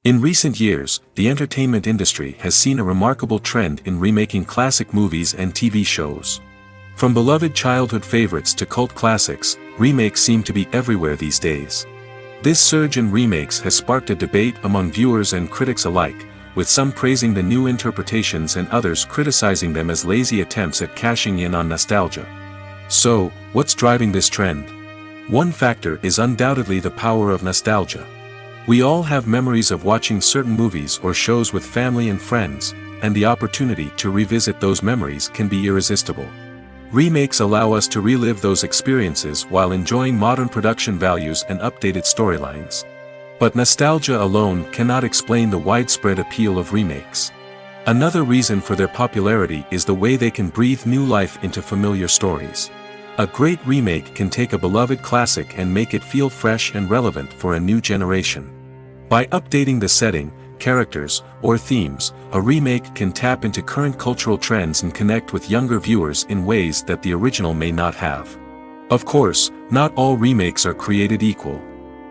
In recent years, the entertainment industry has seen a remarkable trend in remaking classic movies and TV shows. From beloved childhood favorites to cult classics, remakes seem to be everywhere these days. This surge in remakes has sparked a debate among viewers and critics alike, with some praising the new interpretations and others criticizing them as lazy attempts at cashing in on nostalgia. So, what's driving this trend? One factor is undoubtedly the power of nostalgia. We all have memories of watching certain movies or shows with family and friends, and the opportunity to revisit those memories can be irresistible. Remakes allow us to relive those experiences while enjoying modern production values and updated storylines. But nostalgia alone cannot explain the widespread appeal of remakes. Another reason for their popularity is the way they can breathe new life into familiar stories. A great remake can take a beloved classic and make it feel fresh and relevant for a new generation. By updating the setting, characters, or themes, a remake can tap into current cultural trends and connect with younger viewers in ways that the original may not have. Of course, not all remakes are created equal.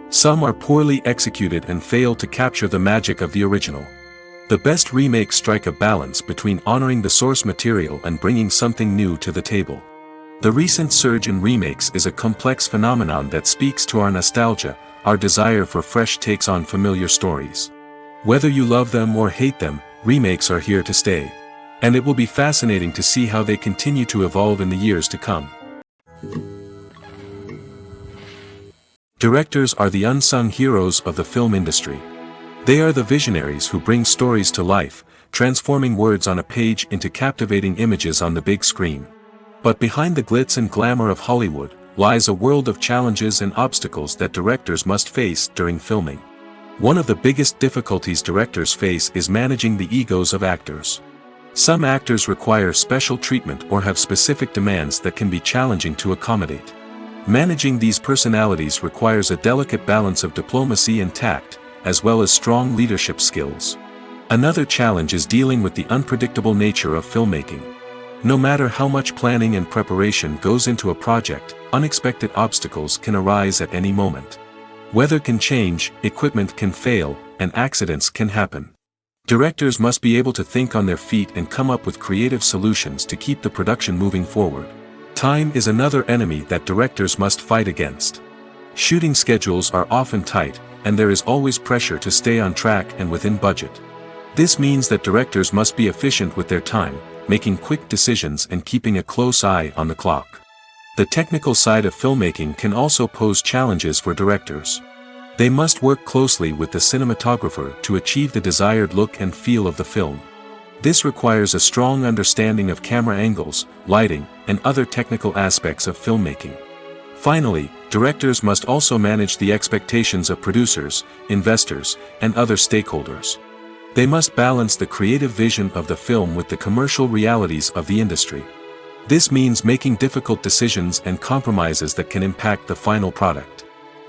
Some are poorly executed and fail to capture the magic of the original. The best remakes strike a balance between honoring the source material and bringing something new to the table. The recent surge in remakes is a complex phenomenon that speaks to our nostalgia, our desire for fresh takes on familiar stories. Whether you love them or hate them, remakes are here to stay. And it will be fascinating to see how they continue to evolve in the years to come. Directors are the unsung heroes of the film industry. They are the visionaries who bring stories to life, transforming words on a page into captivating images on the big screen. But behind the glitz and glamour of Hollywood, lies a world of challenges and obstacles that directors must face during filming. One of the biggest difficulties directors face is managing the egos of actors. Some actors require special treatment or have specific demands that can be challenging to accommodate. Managing these personalities requires a delicate balance of diplomacy and tact, as well as strong leadership skills. Another challenge is dealing with the unpredictable nature of filmmaking. No matter how much planning and preparation goes into a project, unexpected obstacles can arise at any moment. Weather can change, equipment can fail, and accidents can happen. Directors must be able to think on their feet and come up with creative solutions to keep the production moving forward. Time is another enemy that directors must fight against. Shooting schedules are often tight, and there is always pressure to stay on track and within budget. This means that directors must be efficient with their time, making quick decisions and keeping a close eye on the clock. The technical side of filmmaking can also pose challenges for directors. They must work closely with the cinematographer to achieve the desired look and feel of the film. This requires a strong understanding of camera angles, lighting, and other technical aspects of filmmaking. Finally, directors must also manage the expectations of producers, investors, and other stakeholders. They must balance the creative vision of the film with the commercial realities of the industry. This means making difficult decisions and compromises that can impact the final product.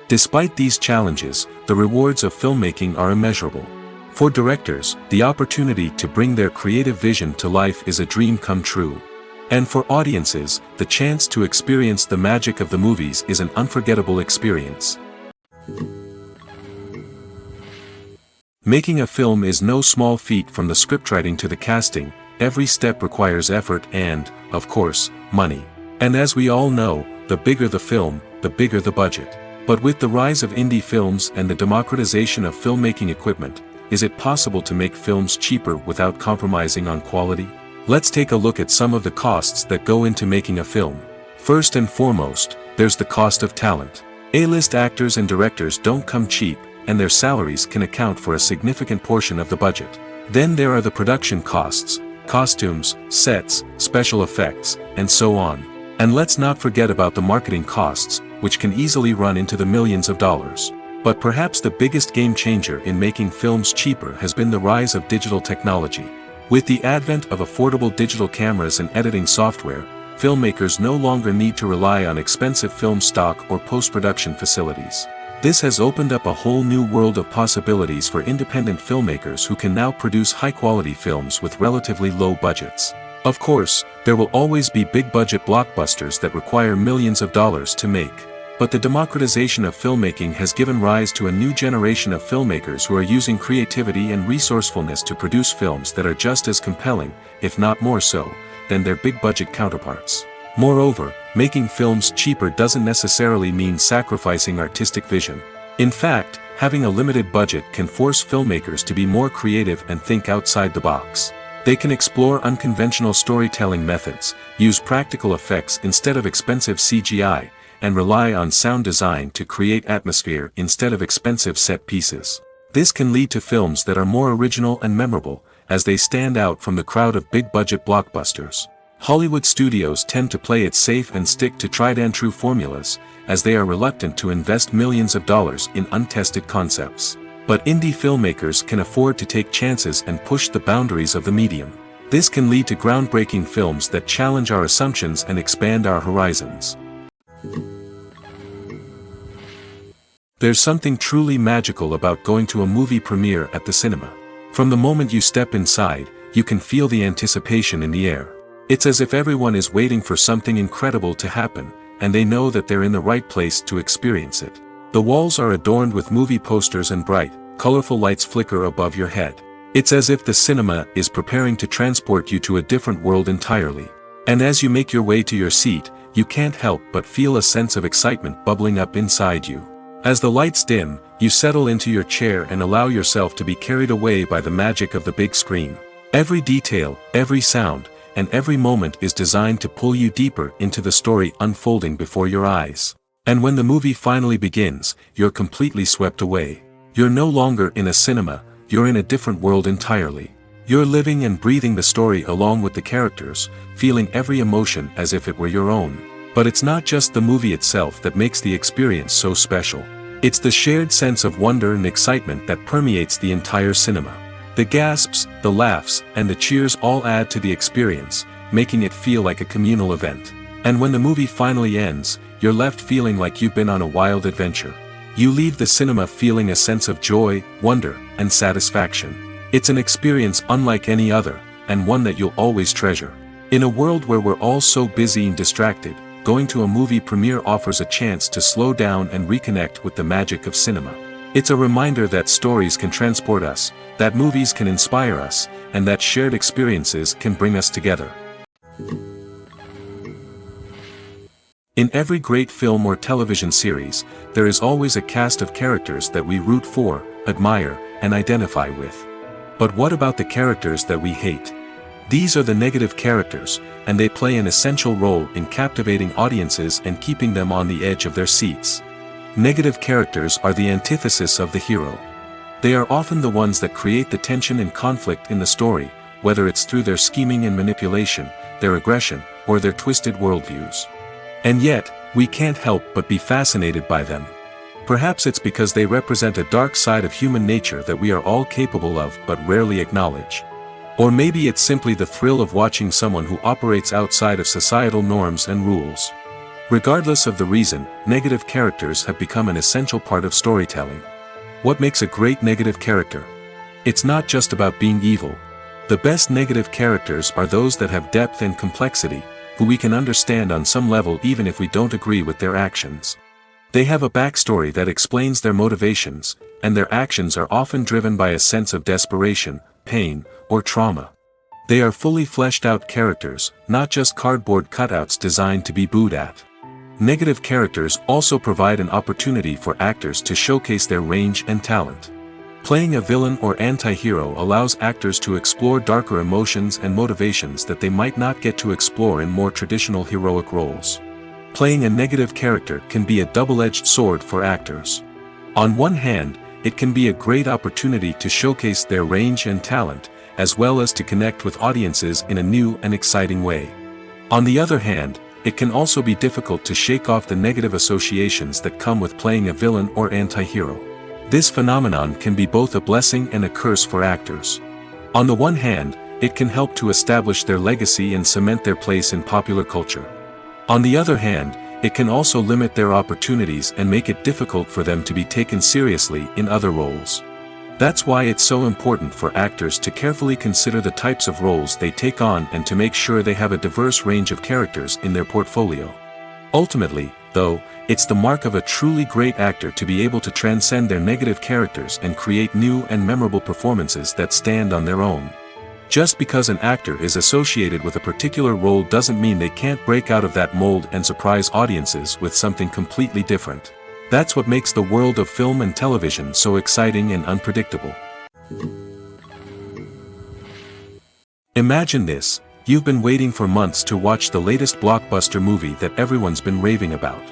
Despite these challenges, the rewards of filmmaking are immeasurable. For directors, the opportunity to bring their creative vision to life is a dream come true. And for audiences, the chance to experience the magic of the movies is an unforgettable experience. Making a film is no small feat. From the scriptwriting to the casting, every step requires effort and, of course, money. And as we all know, the bigger the film, the bigger the budget. But with the rise of indie films and the democratization of filmmaking equipment, is it possible to make films cheaper without compromising on quality? Let's take a look at some of the costs that go into making a film. First and foremost, there's the cost of talent. A-list actors and directors don't come cheap, and their salaries can account for a significant portion of the budget. Then there are the production costs, costumes, sets, special effects, and so on. And let's not forget about the marketing costs, which can easily run into the millions of dollars. But perhaps the biggest game changer in making films cheaper has been the rise of digital technology. With the advent of affordable digital cameras and editing software, filmmakers no longer need to rely on expensive film stock or post-production facilities. This has opened up a whole new world of possibilities for independent filmmakers who can now produce high-quality films with relatively low budgets. Of course, there will always be big-budget blockbusters that require millions of dollars to make. But the democratization of filmmaking has given rise to a new generation of filmmakers who are using creativity and resourcefulness to produce films that are just as compelling, if not more so, than their big-budget counterparts. Moreover, making films cheaper doesn't necessarily mean sacrificing artistic vision. In fact, having a limited budget can force filmmakers to be more creative and think outside the box. They can explore unconventional storytelling methods, use practical effects instead of expensive CGI, and rely on sound design to create atmosphere instead of expensive set pieces. This can lead to films that are more original and memorable, as they stand out from the crowd of big-budget blockbusters. Hollywood studios tend to play it safe and stick to tried-and-true formulas, as they are reluctant to invest millions of dollars in untested concepts. But indie filmmakers can afford to take chances and push the boundaries of the medium. This can lead to groundbreaking films that challenge our assumptions and expand our horizons. There's something truly magical about going to a movie premiere at the cinema. From the moment you step inside, you can feel the anticipation in the air. It's as if everyone is waiting for something incredible to happen, and they know that they're in the right place to experience it. The walls are adorned with movie posters and bright, colorful lights flicker above your head. It's as if the cinema is preparing to transport you to a different world entirely. And as you make your way to your seat, you can't help but feel a sense of excitement bubbling up inside you. As the lights dim, you settle into your chair and allow yourself to be carried away by the magic of the big screen. Every detail, every sound, and every moment is designed to pull you deeper into the story unfolding before your eyes. And when the movie finally begins, you're completely swept away. You're no longer in a cinema, you're in a different world entirely. You're living and breathing the story along with the characters, feeling every emotion as if it were your own. But it's not just the movie itself that makes the experience so special. It's the shared sense of wonder and excitement that permeates the entire cinema. The gasps, the laughs, and the cheers all add to the experience, making it feel like a communal event. And when the movie finally ends, you're left feeling like you've been on a wild adventure. You leave the cinema feeling a sense of joy, wonder, and satisfaction. It's an experience unlike any other, and one that you'll always treasure. In a world where we're all so busy and distracted, going to a movie premiere offers a chance to slow down and reconnect with the magic of cinema. It's a reminder that stories can transport us, that movies can inspire us, and that shared experiences can bring us together. In every great film or television series, there is always a cast of characters that we root for, admire, and identify with. But what about the characters that we hate? These are the negative characters, and they play an essential role in captivating audiences and keeping them on the edge of their seats. Negative characters are the antithesis of the hero. They are often the ones that create the tension and conflict in the story, whether it's through their scheming and manipulation, their aggression, or their twisted worldviews. And yet, we can't help but be fascinated by them. Perhaps it's because they represent a dark side of human nature that we are all capable of but rarely acknowledge. Or maybe it's simply the thrill of watching someone who operates outside of societal norms and rules. Regardless of the reason, negative characters have become an essential part of storytelling. What makes a great negative character? It's not just about being evil. The best negative characters are those that have depth and complexity, who we can understand on some level even if we don't agree with their actions. They have a backstory that explains their motivations, and their actions are often driven by a sense of desperation, pain, or trauma. They are fully fleshed out characters, not just cardboard cutouts designed to be booed at. Negative characters also provide an opportunity for actors to showcase their range and talent. Playing a villain or anti-hero allows actors to explore darker emotions and motivations that they might not get to explore in more traditional heroic roles. Playing a negative character can be a double-edged sword for actors. On one hand, it can be a great opportunity to showcase their range and talent, as well as to connect with audiences in a new and exciting way. On the other hand, it can also be difficult to shake off the negative associations that come with playing a villain or anti-hero. This phenomenon can be both a blessing and a curse for actors. On the one hand, it can help to establish their legacy and cement their place in popular culture. On the other hand, it can also limit their opportunities and make it difficult for them to be taken seriously in other roles. That's why it's so important for actors to carefully consider the types of roles they take on and to make sure they have a diverse range of characters in their portfolio. Ultimately, though, it's the mark of a truly great actor to be able to transcend their negative characters and create new and memorable performances that stand on their own. Just because an actor is associated with a particular role doesn't mean they can't break out of that mold and surprise audiences with something completely different. That's what makes the world of film and television so exciting and unpredictable. Imagine this: you've been waiting for months to watch the latest blockbuster movie that everyone's been raving about.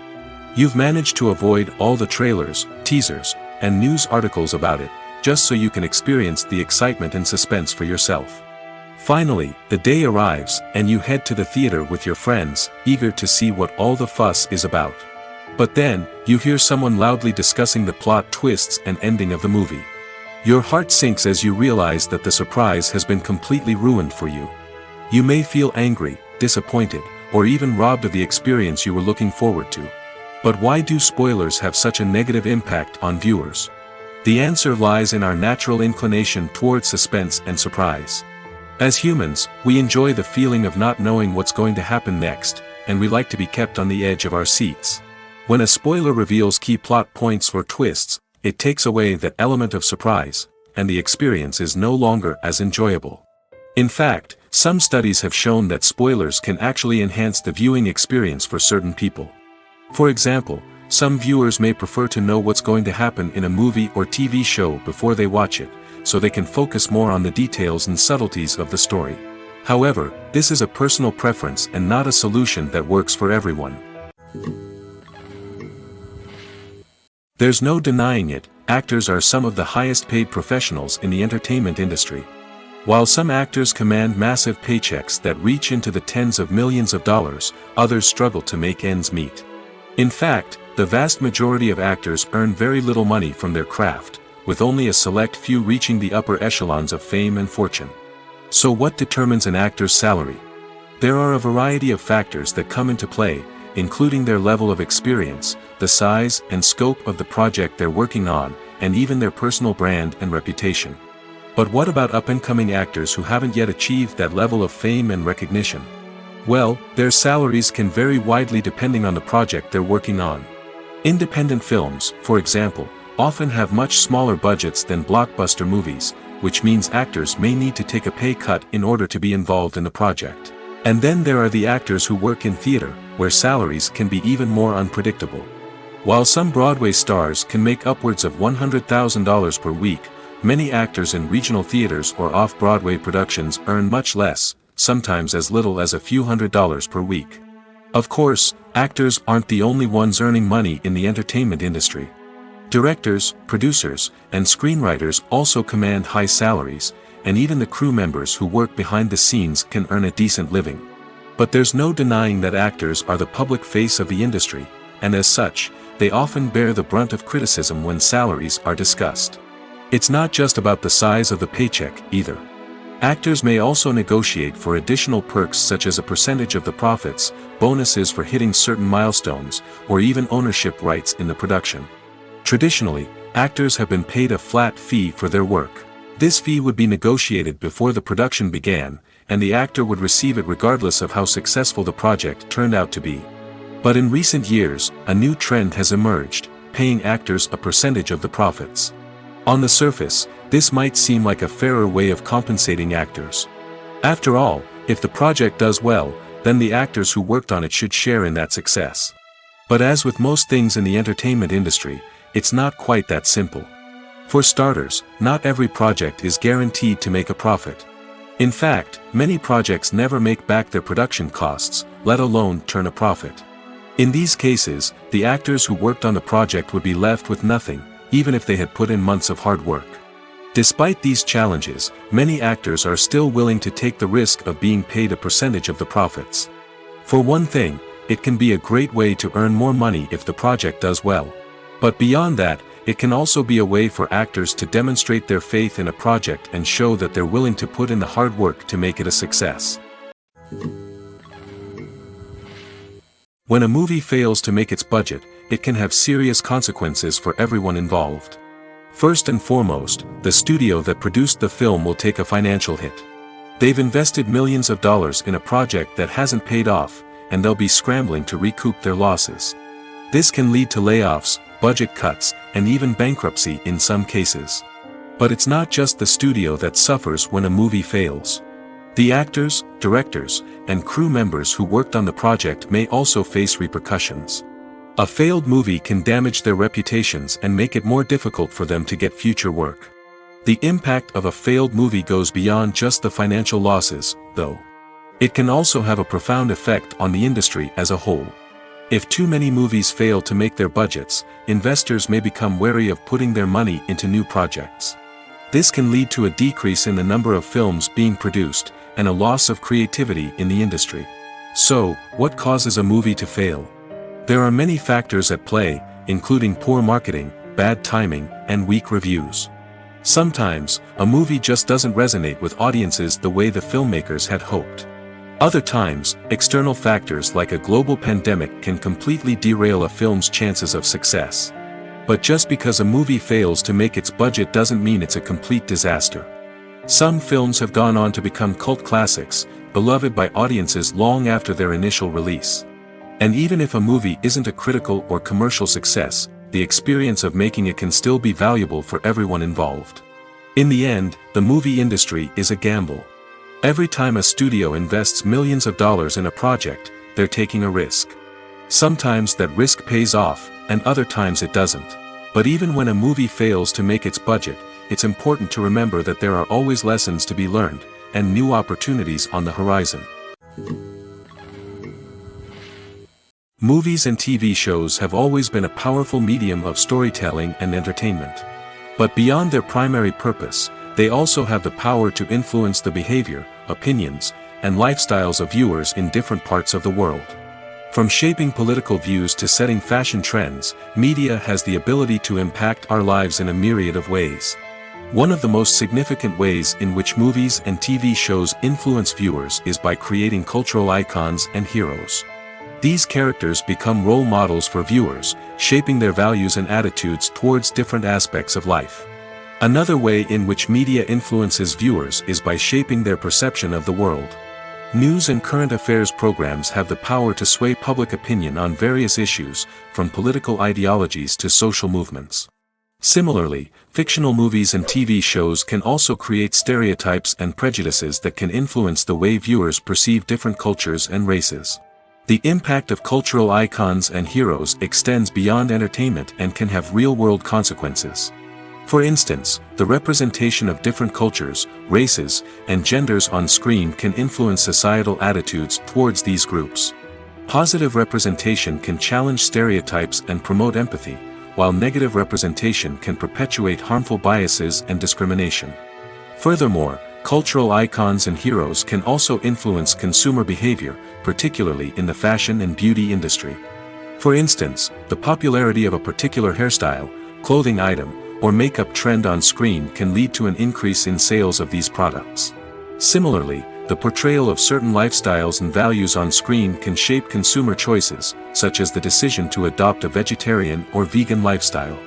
You've managed to avoid all the trailers, teasers, and news articles about it, just so you can experience the excitement and suspense for yourself. Finally, the day arrives, and you head to the theater with your friends, eager to see what all the fuss is about. But then, you hear someone loudly discussing the plot twists and ending of the movie. Your heart sinks as you realize that the surprise has been completely ruined for you. You may feel angry, disappointed, or even robbed of the experience you were looking forward to. But why do spoilers have such a negative impact on viewers? The answer lies in our natural inclination toward suspense and surprise. As humans, we enjoy the feeling of not knowing what's going to happen next, and we like to be kept on the edge of our seats. When a spoiler reveals key plot points or twists, it takes away that element of surprise, and the experience is no longer as enjoyable. In fact, some studies have shown that spoilers can actually enhance the viewing experience for certain people. For example, some viewers may prefer to know what's going to happen in a movie or TV show before they watch it, so they can focus more on the details and subtleties of the story. However, this is a personal preference and not a solution that works for everyone. There's no denying it, actors are some of the highest paid professionals in the entertainment industry. While some actors command massive paychecks that reach into the tens of millions of dollars, others struggle to make ends meet. In fact, the vast majority of actors earn very little money from their craft, with only a select few reaching the upper echelons of fame and fortune. So what determines an actor's salary? There are a variety of factors that come into play, including their level of experience, the size and scope of the project they're working on, and even their personal brand and reputation. But what about up-and-coming actors who haven't yet achieved that level of fame and recognition? Well, their salaries can vary widely depending on the project they're working on. Independent films, for example, often have much smaller budgets than blockbuster movies, which means actors may need to take a pay cut in order to be involved in the project. And then there are the actors who work in theater, where salaries can be even more unpredictable. While some Broadway stars can make upwards of $100,000 per week, many actors in regional theaters or off-Broadway productions earn much less, sometimes as little as a few $100s per week. Of course, actors aren't the only ones earning money in the entertainment industry. Directors, producers, and screenwriters also command high salaries, and even the crew members who work behind the scenes can earn a decent living. But there's no denying that actors are the public face of the industry, and as such, they often bear the brunt of criticism when salaries are discussed. It's not just about the size of the paycheck, either. Actors may also negotiate for additional perks such as a percentage of the profits, bonuses for hitting certain milestones, or even ownership rights in the production. Traditionally, actors have been paid a flat fee for their work. This fee would be negotiated before the production began, and the actor would receive it regardless of how successful the project turned out to be. But in recent years, a new trend has emerged, paying actors a percentage of the profits. On the surface, this might seem like a fairer way of compensating actors. After all, if the project does well, then the actors who worked on it should share in that success. But as with most things in the entertainment industry, it's not quite that simple. For starters, not every project is guaranteed to make a profit. In fact, many projects never make back their production costs, let alone turn a profit. In these cases, the actors who worked on the project would be left with nothing, even if they had put in months of hard work. Despite these challenges, many actors are still willing to take the risk of being paid a percentage of the profits. For one thing, it can be a great way to earn more money if the project does well. But beyond that, it can also be a way for actors to demonstrate their faith in a project and show that they're willing to put in the hard work to make it a success. When a movie fails to make its budget, it can have serious consequences for everyone involved. First and foremost, the studio that produced the film will take a financial hit. They've invested millions of dollars in a project that hasn't paid off, and they'll be scrambling to recoup their losses. This can lead to layoffs, budget cuts, and even bankruptcy in some cases. But it's not just the studio that suffers when a movie fails. The actors, directors, and crew members who worked on the project may also face repercussions. A failed movie can damage their reputations and make it more difficult for them to get future work. The impact of a failed movie goes beyond just the financial losses, though. It can also have a profound effect on the industry as a whole. If too many movies fail to make their budgets, investors may become wary of putting their money into new projects. This can lead to a decrease in the number of films being produced, and a loss of creativity in the industry. So, what causes a movie to fail? There are many factors at play, including poor marketing, bad timing, and weak reviews. Sometimes, a movie just doesn't resonate with audiences the way the filmmakers had hoped. Other times, external factors like a global pandemic can completely derail a film's chances of success. But just because a movie fails to make its budget doesn't mean it's a complete disaster. Some films have gone on to become cult classics, beloved by audiences long after their initial release. And even if a movie isn't a critical or commercial success, the experience of making it can still be valuable for everyone involved. In the end, the movie industry is a gamble. Every time a studio invests millions of dollars in a project, they're taking a risk. Sometimes that risk pays off, and other times it doesn't. But even when a movie fails to make its budget, it's important to remember that there are always lessons to be learned, and new opportunities on the horizon. Movies and TV shows have always been a powerful medium of storytelling and entertainment. But beyond their primary purpose, they also have the power to influence the behavior, opinions, and lifestyles of viewers in different parts of the world. From shaping political views to setting fashion trends, media has the ability to impact our lives in a myriad of ways. One of the most significant ways in which movies and TV shows influence viewers is by creating cultural icons and heroes. These characters become role models for viewers, shaping their values and attitudes towards different aspects of life. Another way in which media influences viewers is by shaping their perception of the world. News and current affairs programs have the power to sway public opinion on various issues, from political ideologies to social movements. Similarly, fictional movies and TV shows can also create stereotypes and prejudices that can influence the way viewers perceive different cultures and races. The impact of cultural icons and heroes extends beyond entertainment and can have real-world consequences. For instance, the representation of different cultures, races, and genders on screen can influence societal attitudes towards these groups. Positive representation can challenge stereotypes and promote empathy, while negative representation can perpetuate harmful biases and discrimination. Furthermore, cultural icons and heroes can also influence consumer behavior, particularly in the fashion and beauty industry. For instance, the popularity of a particular hairstyle, clothing item, or makeup trend on screen can lead to an increase in sales of these products. Similarly, the portrayal of certain lifestyles and values on screen can shape consumer choices, such as the decision to adopt a vegetarian or vegan lifestyle.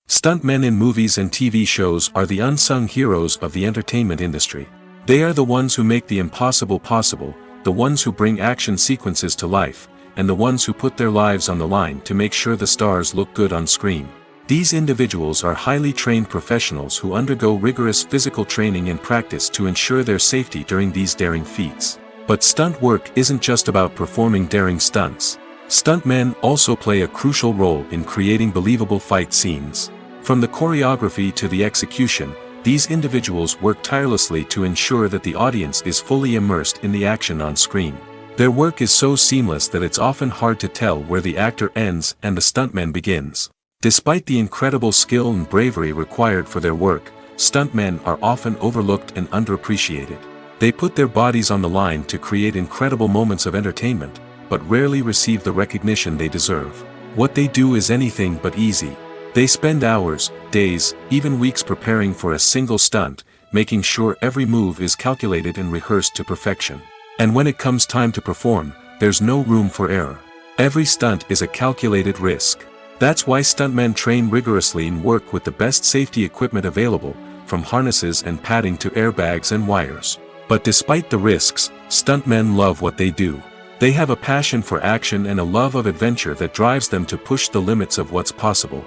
Stuntmen in movies and TV shows are the unsung heroes of the entertainment industry. They are the ones who make the impossible possible, the ones who bring action sequences to life, and the ones who put their lives on the line to make sure the stars look good on screen. These individuals are highly trained professionals who undergo rigorous physical training and practice to ensure their safety during these daring feats. But stunt work isn't just about performing daring stunts. Stuntmen also play a crucial role in creating believable fight scenes. From the choreography to the execution, these individuals work tirelessly to ensure that the audience is fully immersed in the action on screen. Their work is so seamless that it's often hard to tell where the actor ends and the stuntman begins. Despite the incredible skill and bravery required for their work, stuntmen are often overlooked and underappreciated. They put their bodies on the line to create incredible moments of entertainment, but rarely receive the recognition they deserve. What they do is anything but easy. They spend hours, days, even weeks preparing for a single stunt, making sure every move is calculated and rehearsed to perfection. And when it comes time to perform, there's no room for error. Every stunt is a calculated risk. That's why stuntmen train rigorously and work with the best safety equipment available, from harnesses and padding to airbags and wires. But despite the risks, stuntmen love what they do. They have a passion for action and a love of adventure that drives them to push the limits of what's possible.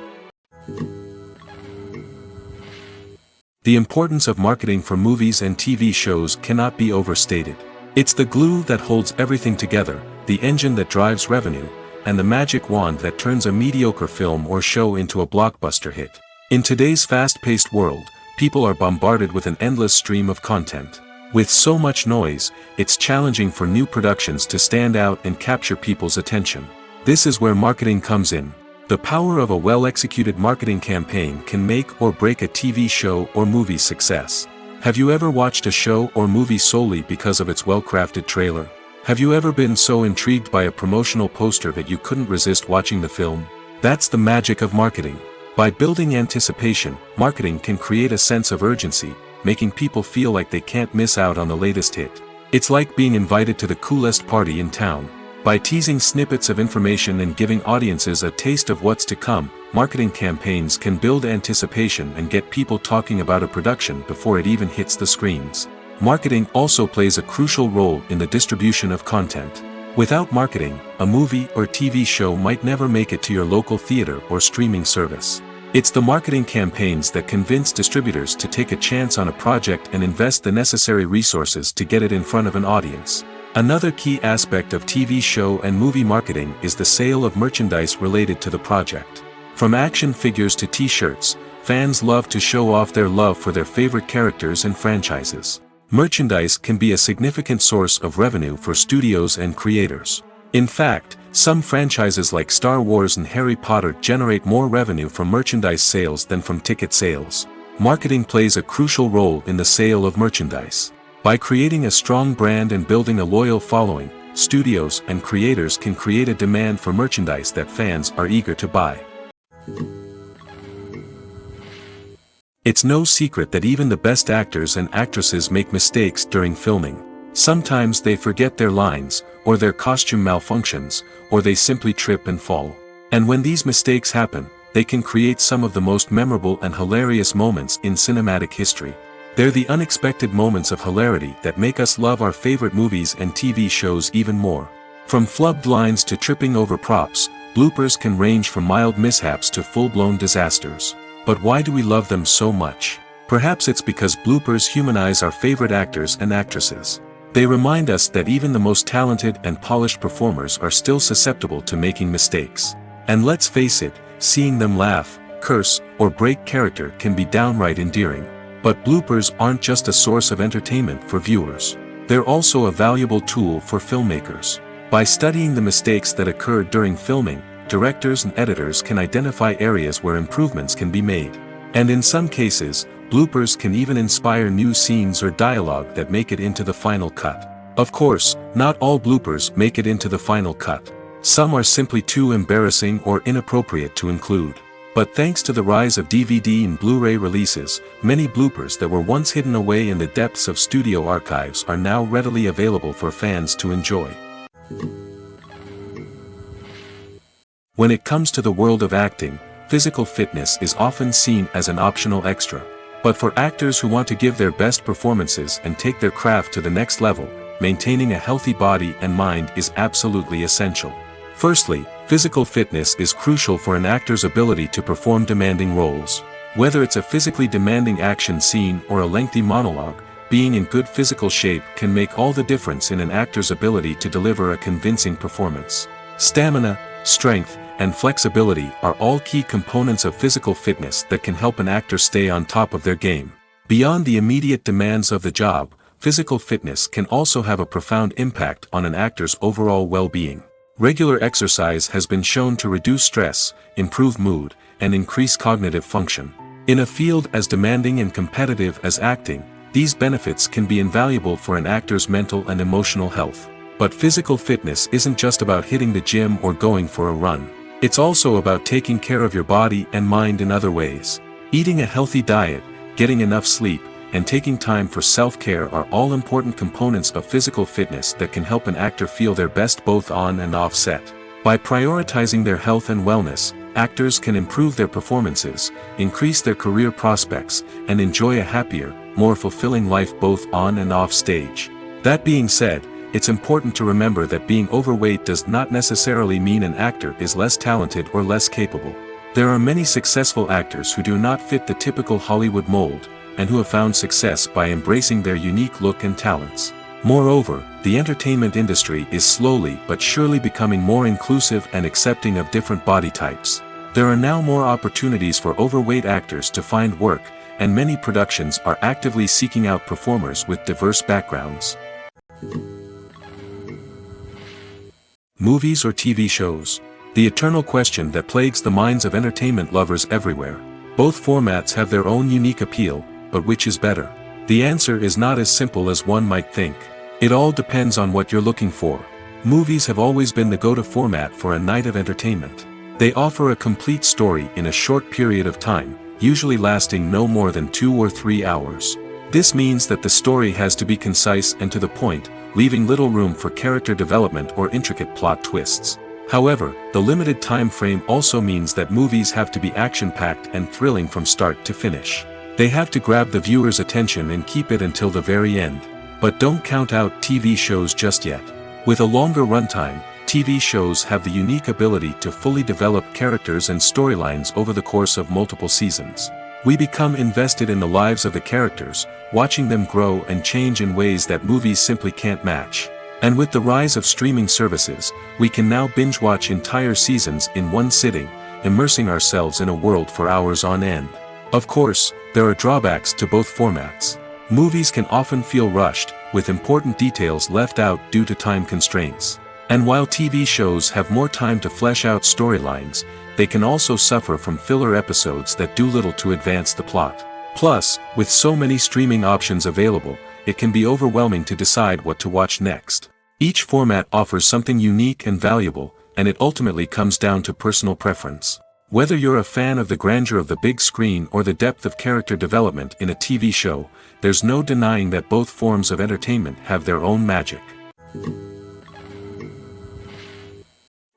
The importance of marketing for movies and TV shows cannot be overstated. It's the glue that holds everything together, the engine that drives revenue, and the magic wand that turns a mediocre film or show into a blockbuster hit. In today's fast-paced world, people are bombarded with an endless stream of content. With so much noise, it's challenging for new productions to stand out and capture people's attention. This is where marketing comes in. The power of a well-executed marketing campaign can make or break a TV show or movie's success. Have you ever watched a show or movie solely because of its well-crafted trailer? Have you ever been so intrigued by a promotional poster that you couldn't resist watching the film? That's the magic of marketing. By building anticipation, marketing can create a sense of urgency, making people feel like they can't miss out on the latest hit. It's like being invited to the coolest party in town. By teasing snippets of information and giving audiences a taste of what's to come, marketing campaigns can build anticipation and get people talking about a production before it even hits the screens. Marketing also plays a crucial role in the distribution of content. Without marketing, a movie or TV show might never make it to your local theater or streaming service. It's the marketing campaigns that convince distributors to take a chance on a project and invest the necessary resources to get it in front of an audience. Another key aspect of TV show and movie marketing is the sale of merchandise related to the project. From action figures to t-shirts, fans love to show off their love for their favorite characters and franchises. Merchandise can be a significant source of revenue for studios and creators. In fact, some franchises like Star Wars and Harry Potter generate more revenue from merchandise sales than from ticket sales. Marketing plays a crucial role in the sale of merchandise. By creating a strong brand and building a loyal following, studios and creators can create a demand for merchandise that fans are eager to buy. It's no secret that even the best actors and actresses make mistakes during filming. Sometimes they forget their lines, or their costume malfunctions, or they simply trip and fall. And when these mistakes happen, they can create some of the most memorable and hilarious moments in cinematic history. They're the unexpected moments of hilarity that make us love our favorite movies and TV shows even more. From flubbed lines to tripping over props, bloopers can range from mild mishaps to full-blown disasters. But why do we love them so much? Perhaps it's because bloopers humanize our favorite actors and actresses. They remind us that even the most talented and polished performers are still susceptible to making mistakes. And let's face it, seeing them laugh, curse, or break character can be downright endearing. But bloopers aren't just a source of entertainment for viewers. They're also a valuable tool for filmmakers. By studying the mistakes that occurred during filming, directors and editors can identify areas where improvements can be made. And in some cases, bloopers can even inspire new scenes or dialogue that make it into the final cut. Of course, not all bloopers make it into the final cut. Some are simply too embarrassing or inappropriate to include. But thanks to the rise of DVD and Blu-ray releases, many bloopers that were once hidden away in the depths of studio archives are now readily available for fans to enjoy. When it comes to the world of acting, physical fitness is often seen as an optional extra. But for actors who want to give their best performances and take their craft to the next level, maintaining a healthy body and mind is absolutely essential. Firstly, physical fitness is crucial for an actor's ability to perform demanding roles. Whether it's a physically demanding action scene or a lengthy monologue, being in good physical shape can make all the difference in an actor's ability to deliver a convincing performance. Stamina, strength, and flexibility are all key components of physical fitness that can help an actor stay on top of their game. Beyond the immediate demands of the job, physical fitness can also have a profound impact on an actor's overall well-being. Regular exercise has been shown to reduce stress, improve mood, and increase cognitive function. In a field as demanding and competitive as acting, these benefits can be invaluable for an actor's mental and emotional health. But physical fitness isn't just about hitting the gym or going for a run. It's also about taking care of your body and mind in other ways. Eating a healthy diet, getting enough sleep, and taking time for self-care are all important components of physical fitness that can help an actor feel their best both on and off set. By prioritizing their health and wellness, actors can improve their performances, increase their career prospects, and enjoy a happier, more fulfilling life both on and off stage. That being said, it's important to remember that being overweight does not necessarily mean an actor is less talented or less capable. There are many successful actors who do not fit the typical Hollywood mold, and who have found success by embracing their unique look and talents. Moreover, the entertainment industry is slowly but surely becoming more inclusive and accepting of different body types. There are now more opportunities for overweight actors to find work, and many productions are actively seeking out performers with diverse backgrounds. Movies or TV shows? The eternal question that plagues the minds of entertainment lovers everywhere. Both formats have their own unique appeal, but which is better? The answer is not as simple as one might think. It all depends on what you're looking for. Movies have always been the go-to format for a night of entertainment. They offer a complete story in a short period of time, usually lasting no more than 2 or 3 hours. This means that the story has to be concise and to the point, leaving little room for character development or intricate plot twists. However, the limited time frame also means that movies have to be action-packed and thrilling from start to finish. They have to grab the viewer's attention and keep it until the very end. But don't count out TV shows just yet. With a longer runtime, TV shows have the unique ability to fully develop characters and storylines over the course of multiple seasons. We become invested in the lives of the characters, watching them grow and change in ways that movies simply can't match. And with the rise of streaming services, we can now binge-watch entire seasons in one sitting, immersing ourselves in a world for hours on end. Of course, there are drawbacks to both formats. Movies can often feel rushed, with important details left out due to time constraints. And while TV shows have more time to flesh out storylines, they can also suffer from filler episodes that do little to advance the plot. Plus, with so many streaming options available, it can be overwhelming to decide what to watch next. Each format offers something unique and valuable, and it ultimately comes down to personal preference. Whether you're a fan of the grandeur of the big screen or the depth of character development in a TV show, there's no denying that both forms of entertainment have their own magic.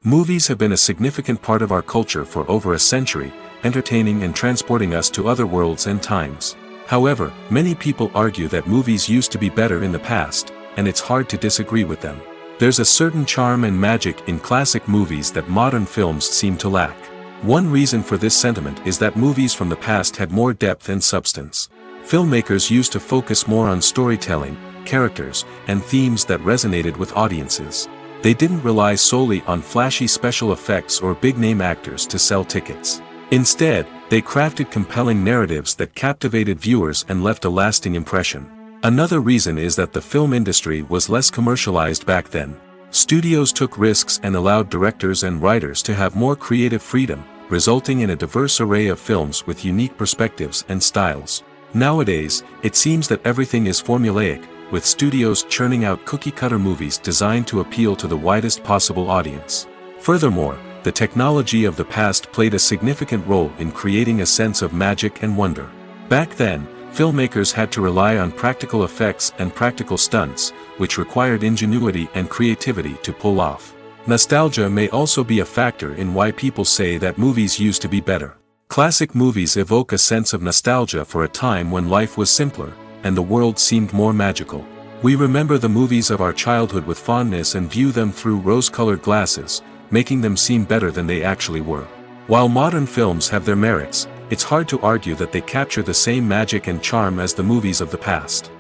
Movies have been a significant part of our culture for over a century, entertaining and transporting us to other worlds and times. However, many people argue that movies used to be better in the past, and it's hard to disagree with them. There's a certain charm and magic in classic movies that modern films seem to lack. One reason for this sentiment is that movies from the past had more depth and substance. Filmmakers used to focus more on storytelling, characters, and themes that resonated with audiences. They didn't rely solely on flashy special effects or big-name actors to sell tickets. Instead, they crafted compelling narratives that captivated viewers and left a lasting impression. Another reason is that the film industry was less commercialized back then. Studios took risks and allowed directors and writers to have more creative freedom, resulting in a diverse array of films with unique perspectives and styles. Nowadays, it seems that everything is formulaic, with studios churning out cookie-cutter movies designed to appeal to the widest possible audience. Furthermore, the technology of the past played a significant role in creating a sense of magic and wonder. Back then, filmmakers had to rely on practical effects and practical stunts, which required ingenuity and creativity to pull off. Nostalgia may also be a factor in why people say that movies used to be better. Classic movies evoke a sense of nostalgia for a time when life was simpler, and the world seemed more magical. We remember the movies of our childhood with fondness and view them through rose-colored glasses, making them seem better than they actually were. While modern films have their merits, it's hard to argue that they capture the same magic and charm as the movies of the past.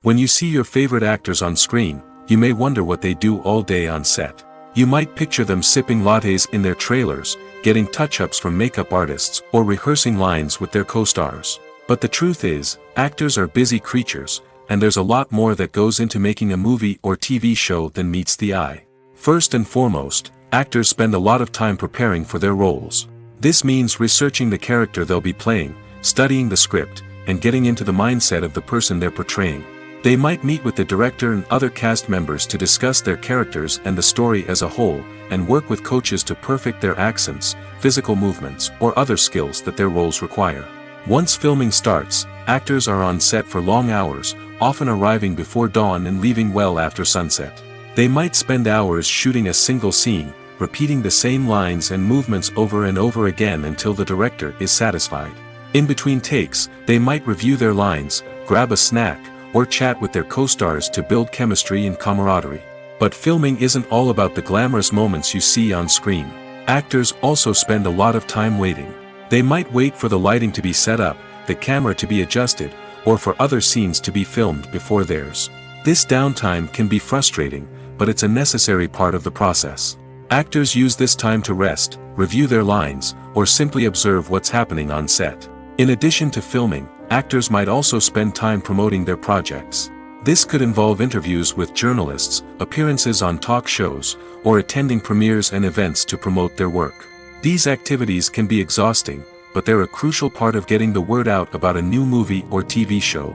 When you see your favorite actors on screen, you may wonder what they do all day on set. You might picture them sipping lattes in their trailers, getting touch-ups from makeup artists, or rehearsing lines with their co-stars. But the truth is, actors are busy creatures, and there's a lot more that goes into making a movie or TV show than meets the eye. First and foremost, actors spend a lot of time preparing for their roles. This means researching the character they'll be playing, studying the script, and getting into the mindset of the person they're portraying. They might meet with the director and other cast members to discuss their characters and the story as a whole, and work with coaches to perfect their accents, physical movements, or other skills that their roles require. Once filming starts, actors are on set for long hours, often arriving before dawn and leaving well after sunset. They might spend hours shooting a single scene, repeating the same lines and movements over and over again until the director is satisfied. In between takes, they might review their lines, grab a snack, or chat with their co-stars to build chemistry and camaraderie. But filming isn't all about the glamorous moments you see on screen. Actors also spend a lot of time waiting. They might wait for the lighting to be set up, the camera to be adjusted, or for other scenes to be filmed before theirs. This downtime can be frustrating, but it's a necessary part of the process. Actors use this time to rest, review their lines, or simply observe what's happening on set. In addition to filming, actors might also spend time promoting their projects. This could involve interviews with journalists, appearances on talk shows, or attending premieres and events to promote their work. These activities can be exhausting, but they're a crucial part of getting the word out about a new movie or TV show.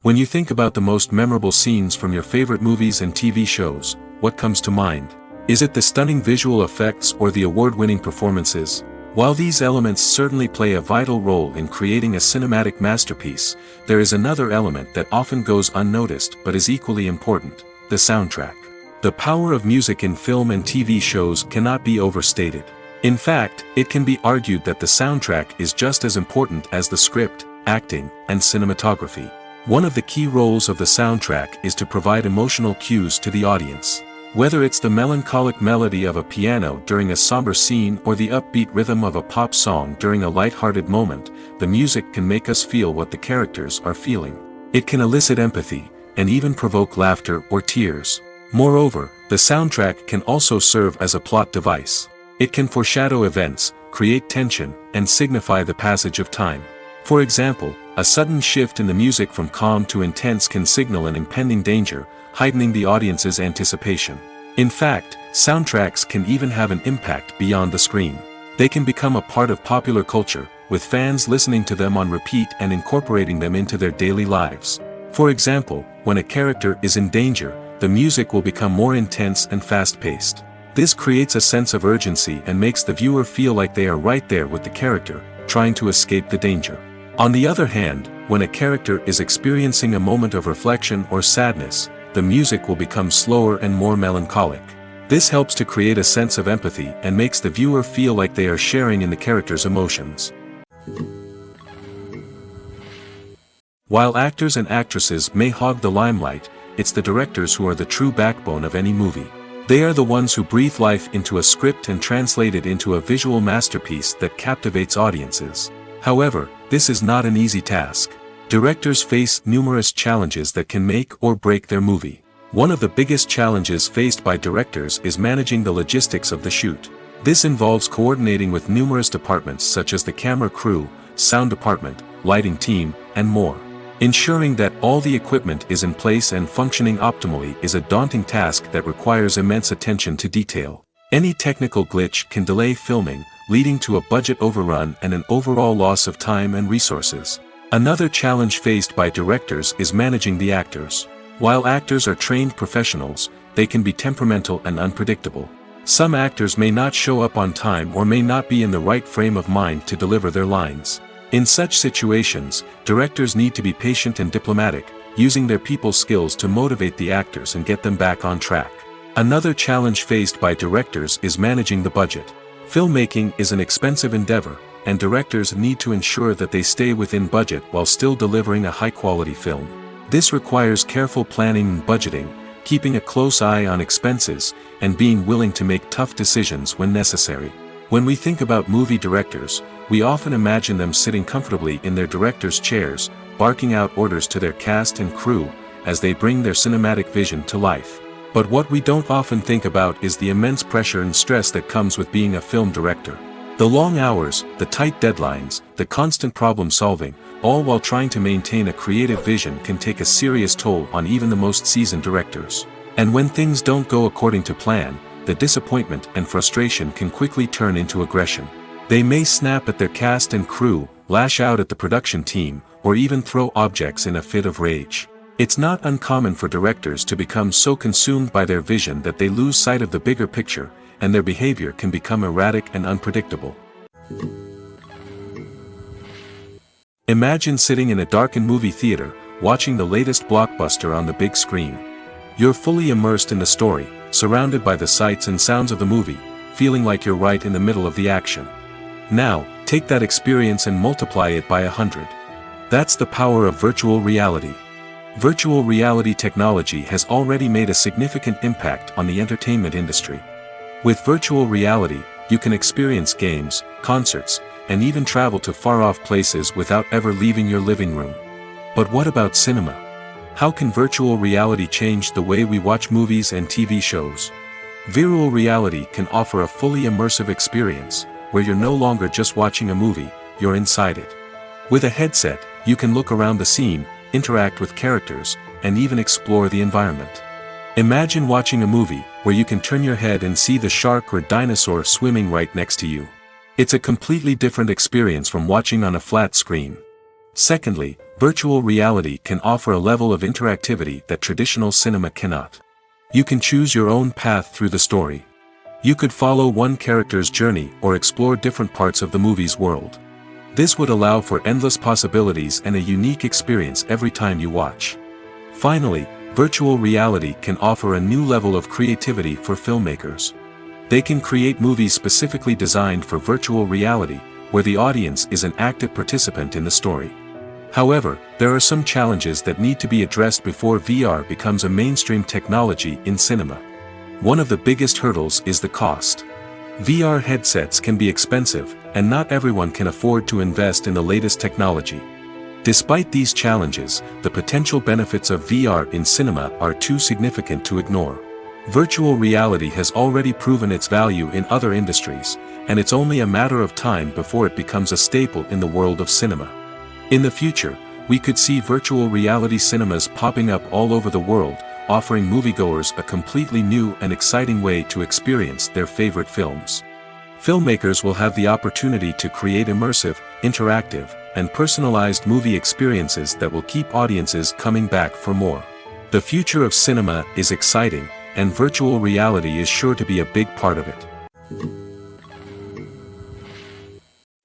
When you think about the most memorable scenes from your favorite movies and TV shows, what comes to mind? Is it the stunning visual effects or the award-winning performances? While these elements certainly play a vital role in creating a cinematic masterpiece, there is another element that often goes unnoticed but is equally important: the soundtrack. The power of music in film and TV shows cannot be overstated. In fact, it can be argued that the soundtrack is just as important as the script, acting, and cinematography. One of the key roles of the soundtrack is to provide emotional cues to the audience. Whether it's the melancholic melody of a piano during a somber scene or the upbeat rhythm of a pop song during a light-hearted moment, the music can make us feel what the characters are feeling. It can elicit empathy, and even provoke laughter or tears. Moreover, the soundtrack can also serve as a plot device. It can foreshadow events, create tension, and signify the passage of time. For example, a sudden shift in the music from calm to intense can signal an impending danger, heightening the audience's anticipation. In fact, soundtracks can even have an impact beyond the screen. They can become a part of popular culture, with fans listening to them on repeat and incorporating them into their daily lives. For example, when a character is in danger, the music will become more intense and fast-paced. This creates a sense of urgency and makes the viewer feel like they are right there with the character, trying to escape the danger. On the other hand, when a character is experiencing a moment of reflection or sadness, the music will become slower and more melancholic. This helps to create a sense of empathy and makes the viewer feel like they are sharing in the character's emotions. While actors and actresses may hog the limelight, it's the directors who are the true backbone of any movie. They are the ones who breathe life into a script and translate it into a visual masterpiece that captivates audiences. However, this is not an easy task. Directors face numerous challenges that can make or break their movie. One of the biggest challenges faced by directors is managing the logistics of the shoot. This involves coordinating with numerous departments such as the camera crew, sound department, lighting team, and more. Ensuring that all the equipment is in place and functioning optimally is a daunting task that requires immense attention to detail. Any technical glitch can delay filming, leading to a budget overrun and an overall loss of time and resources. Another challenge faced by directors is managing the actors. While actors are trained professionals, they can be temperamental and unpredictable. Some actors may not show up on time or may not be in the right frame of mind to deliver their lines. In such situations, directors need to be patient and diplomatic, using their people skills to motivate the actors and get them back on track. Another challenge faced by directors is managing the budget. Filmmaking is an expensive endeavor, and directors need to ensure that they stay within budget while still delivering a high-quality film. This requires careful planning and budgeting, keeping a close eye on expenses, and being willing to make tough decisions when necessary. When we think about movie directors, we often imagine them sitting comfortably in their director's chairs, barking out orders to their cast and crew, as they bring their cinematic vision to life. But what we don't often think about is the immense pressure and stress that comes with being a film director. The long hours, the tight deadlines, the constant problem solving, all while trying to maintain a creative vision can take a serious toll on even the most seasoned directors. And when things don't go according to plan, the disappointment and frustration can quickly turn into aggression. They may snap at their cast and crew, lash out at the production team, or even throw objects in a fit of rage. It's not uncommon for directors to become so consumed by their vision that they lose sight of the bigger picture, and their behavior can become erratic and unpredictable. Imagine sitting in a darkened movie theater, watching the latest blockbuster on the big screen. You're fully immersed in the story, surrounded by the sights and sounds of the movie, feeling like you're right in the middle of the action. Now, take that experience and multiply it by 100. That's the power of virtual reality. Virtual reality technology has already made a significant impact on the entertainment industry. With virtual reality, you can experience games, concerts, and even travel to far-off places without ever leaving your living room. But what about cinema? How can virtual reality change the way we watch movies and TV shows? Virtual reality can offer a fully immersive experience, where you're no longer just watching a movie, you're inside it. With a headset, you can look around the scene, interact with characters, and even explore the environment. Imagine watching a movie where you can turn your head and see the shark or dinosaur swimming right next to you. It's a completely different experience from watching on a flat screen. Secondly, virtual reality can offer a level of interactivity that traditional cinema cannot. You can choose your own path through the story. You could follow one character's journey or explore different parts of the movie's world. This would allow for endless possibilities and a unique experience every time you watch. Finally, virtual reality can offer a new level of creativity for filmmakers. They can create movies specifically designed for virtual reality, where the audience is an active participant in the story. However, there are some challenges that need to be addressed before VR becomes a mainstream technology in cinema. One of the biggest hurdles is the cost. VR headsets can be expensive, and not everyone can afford to invest in the latest technology. Despite these challenges, the potential benefits of VR in cinema are too significant to ignore. Virtual reality has already proven its value in other industries, and it's only a matter of time before it becomes a staple in the world of cinema. In the future, we could see virtual reality cinemas popping up all over the world, offering moviegoers a completely new and exciting way to experience their favorite films. Filmmakers will have the opportunity to create immersive, interactive, and personalized movie experiences that will keep audiences coming back for more. The future of cinema is exciting, and virtual reality is sure to be a big part of it.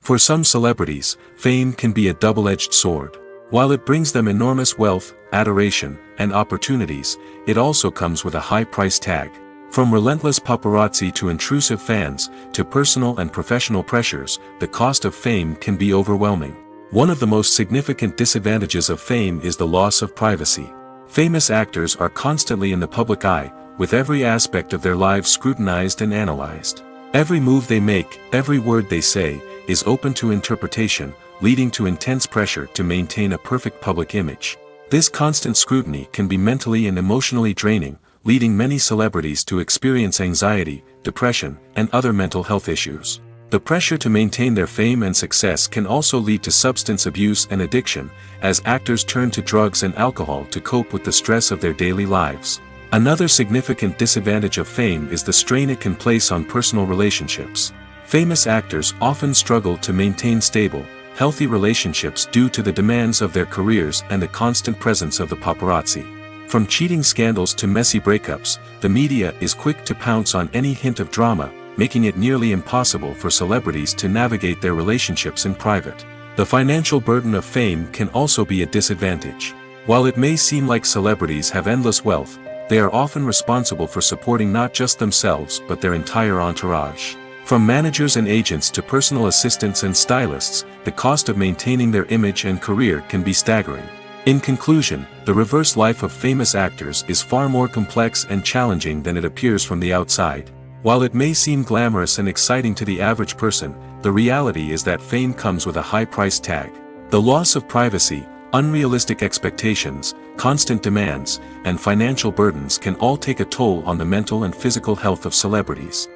For some celebrities, fame can be a double-edged sword. While it brings them enormous wealth, adoration, and opportunities, it also comes with a high price tag. From relentless paparazzi to intrusive fans, to personal and professional pressures, the cost of fame can be overwhelming. One of the most significant disadvantages of fame is the loss of privacy. Famous actors are constantly in the public eye, with every aspect of their lives scrutinized and analyzed. Every move they make, every word they say, is open to interpretation, leading to intense pressure to maintain a perfect public image. This constant scrutiny can be mentally and emotionally draining, leading many celebrities to experience anxiety, depression, and other mental health issues. The pressure to maintain their fame and success can also lead to substance abuse and addiction, as actors turn to drugs and alcohol to cope with the stress of their daily lives. Another significant disadvantage of fame is the strain it can place on personal relationships. Famous actors often struggle to maintain stable, healthy relationships due to the demands of their careers and the constant presence of the paparazzi. From cheating scandals to messy breakups, the media is quick to pounce on any hint of drama, making it nearly impossible for celebrities to navigate their relationships in private. The financial burden of fame can also be a disadvantage. While it may seem like celebrities have endless wealth, they are often responsible for supporting not just themselves but their entire entourage. From managers and agents to personal assistants and stylists, the cost of maintaining their image and career can be staggering. In conclusion, the reverse life of famous actors is far more complex and challenging than it appears from the outside. While it may seem glamorous and exciting to the average person, the reality is that fame comes with a high price tag. The loss of privacy, unrealistic expectations, constant demands, and financial burdens can all take a toll on the mental and physical health of celebrities.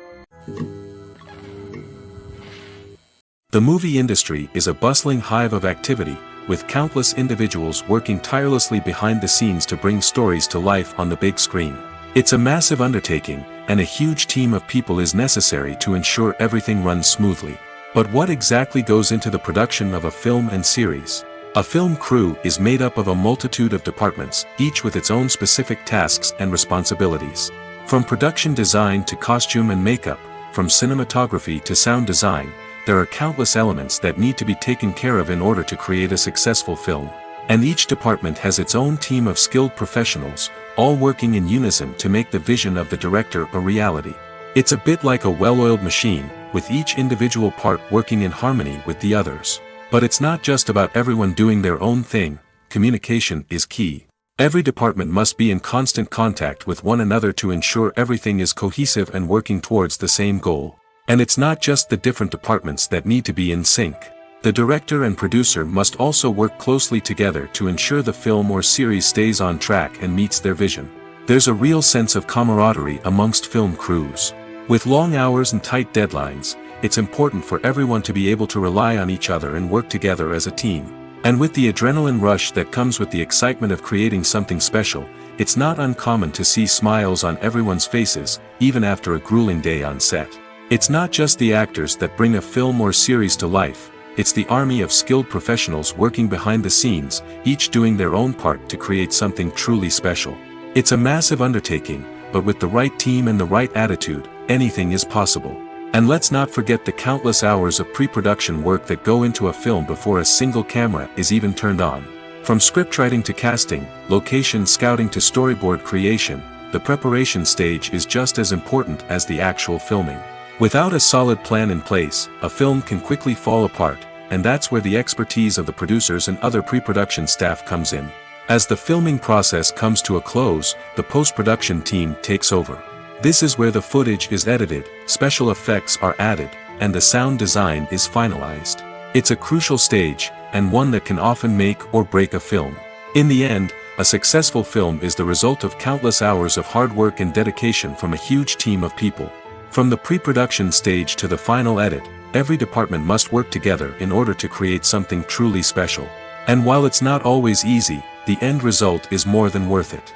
The movie industry is a bustling hive of activity, with countless individuals working tirelessly behind the scenes to bring stories to life on the big screen. It's a massive undertaking, and a huge team of people is necessary to ensure everything runs smoothly. But what exactly goes into the production of a film and series? A film crew is made up of a multitude of departments, each with its own specific tasks and responsibilities. From production design to costume and makeup, from cinematography to sound design, there are countless elements that need to be taken care of in order to create a successful film. And each department has its own team of skilled professionals, all working in unison to make the vision of the director a reality. It's a bit like a well-oiled machine, with each individual part working in harmony with the others. But it's not just about everyone doing their own thing. Communication is key. Every department must be in constant contact with one another to ensure everything is cohesive and working towards the same goal. And it's not just the different departments that need to be in sync. The director and producer must also work closely together to ensure the film or series stays on track and meets their vision. There's a real sense of camaraderie amongst film crews. With long hours and tight deadlines, it's important for everyone to be able to rely on each other and work together as a team. And with the adrenaline rush that comes with the excitement of creating something special, it's not uncommon to see smiles on everyone's faces, even after a grueling day on set. It's not just the actors that bring a film or series to life, it's the army of skilled professionals working behind the scenes, each doing their own part to create something truly special. It's a massive undertaking, but with the right team and the right attitude, anything is possible. And let's not forget the countless hours of pre-production work that go into a film before a single camera is even turned on. From scriptwriting to casting, location scouting to storyboard creation, the preparation stage is just as important as the actual filming. Without a solid plan in place, a film can quickly fall apart, and that's where the expertise of the producers and other pre-production staff comes in. As the filming process comes to a close, the post-production team takes over. This is where the footage is edited, special effects are added, and the sound design is finalized. It's a crucial stage, and one that can often make or break a film. In the end, a successful film is the result of countless hours of hard work and dedication from a huge team of people. From the pre-production stage to the final edit, every department must work together in order to create something truly special. And while it's not always easy, the end result is more than worth it.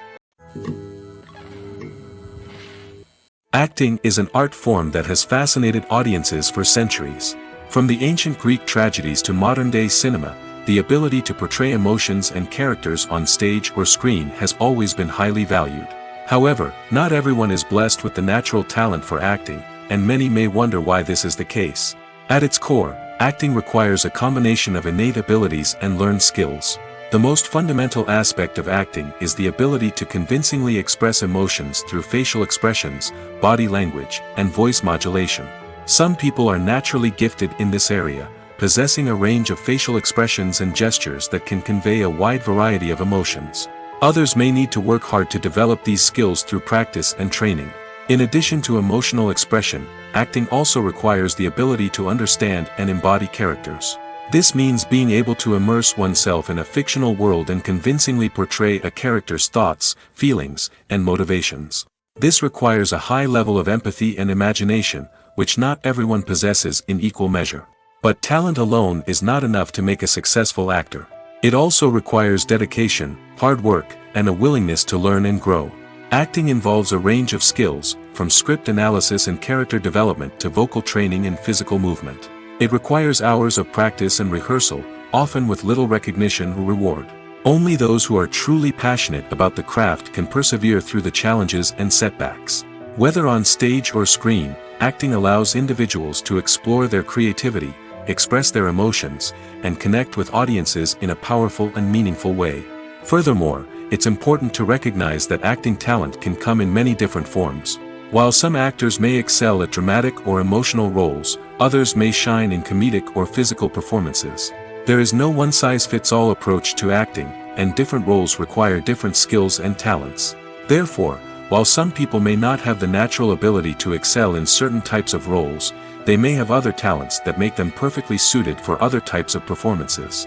Acting is an art form that has fascinated audiences for centuries. From the ancient Greek tragedies to modern-day cinema, the ability to portray emotions and characters on stage or screen has always been highly valued. However, not everyone is blessed with the natural talent for acting, and many may wonder why this is the case. At its core, acting requires a combination of innate abilities and learned skills. The most fundamental aspect of acting is the ability to convincingly express emotions through facial expressions, body language, and voice modulation. Some people are naturally gifted in this area, possessing a range of facial expressions and gestures that can convey a wide variety of emotions. Others may need to work hard to develop these skills through practice and training. In addition to emotional expression, acting also requires the ability to understand and embody characters. This means being able to immerse oneself in a fictional world and convincingly portray a character's thoughts, feelings, and motivations. This requires a high level of empathy and imagination, which not everyone possesses in equal measure. But talent alone is not enough to make a successful actor. It also requires dedication, hard work, and a willingness to learn and grow. Acting involves a range of skills, from script analysis and character development to vocal training and physical movement. It requires hours of practice and rehearsal, often with little recognition or reward. Only those who are truly passionate about the craft can persevere through the challenges and setbacks. Whether on stage or screen, acting allows individuals to explore their creativity, express their emotions, and connect with audiences in a powerful and meaningful way. Furthermore, it's important to recognize that acting talent can come in many different forms. While some actors may excel at dramatic or emotional roles, others may shine in comedic or physical performances. There is no one-size-fits-all approach to acting, and different roles require different skills and talents. Therefore, While some people may not have the natural ability to excel in certain types of roles, they may have other talents that make them perfectly suited for other types of performances.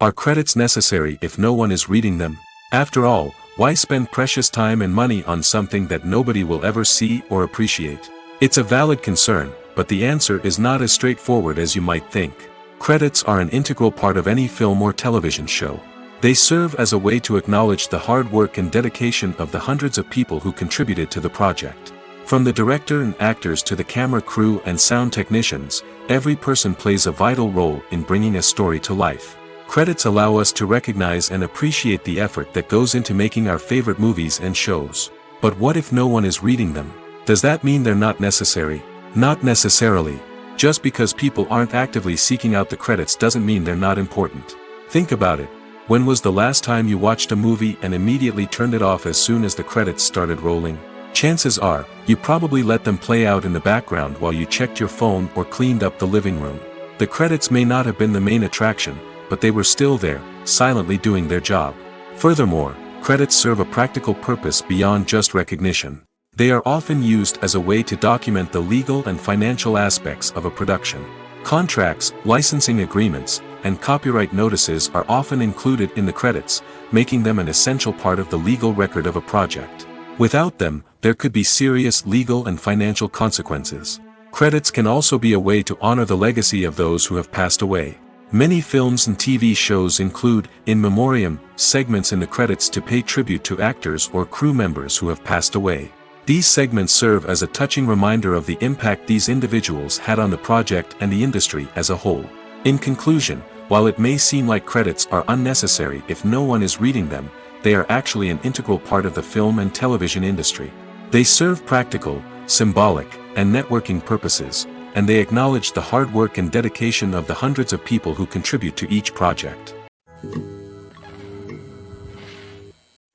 Are credits necessary if no one is reading them? After all, why spend precious time and money on something that nobody will ever see or appreciate? It's a valid concern, but the answer is not as straightforward as you might think. Credits are an integral part of any film or television show. They serve as a way to acknowledge the hard work and dedication of the hundreds of people who contributed to the project. From the director and actors to the camera crew and sound technicians, every person plays a vital role in bringing a story to life. Credits allow us to recognize and appreciate the effort that goes into making our favorite movies and shows. But what if no one is reading them? Does that mean they're not necessary? Not necessarily. Just because people aren't actively seeking out the credits doesn't mean they're not important. Think about it. When was the last time you watched a movie and immediately turned it off as soon as the credits started rolling? Chances are, you probably let them play out in the background while you checked your phone or cleaned up the living room. The credits may not have been the main attraction, but they were still there, silently doing their job. Furthermore, credits serve a practical purpose beyond just recognition. They are often used as a way to document the legal and financial aspects of a production. Contracts, licensing agreements, and copyright notices are often included in the credits, making them an essential part of the legal record of a project. Without them, there could be serious legal and financial consequences. Credits can also be a way to honor the legacy of those who have passed away. Many films and TV shows include, in memoriam, segments in the credits to pay tribute to actors or crew members who have passed away. These segments serve as a touching reminder of the impact these individuals had on the project and the industry as a whole. In conclusion, while it may seem like credits are unnecessary if no one is reading them, they are actually an integral part of the film and television industry. They serve practical, symbolic, and networking purposes, and they acknowledge the hard work and dedication of the hundreds of people who contribute to each project.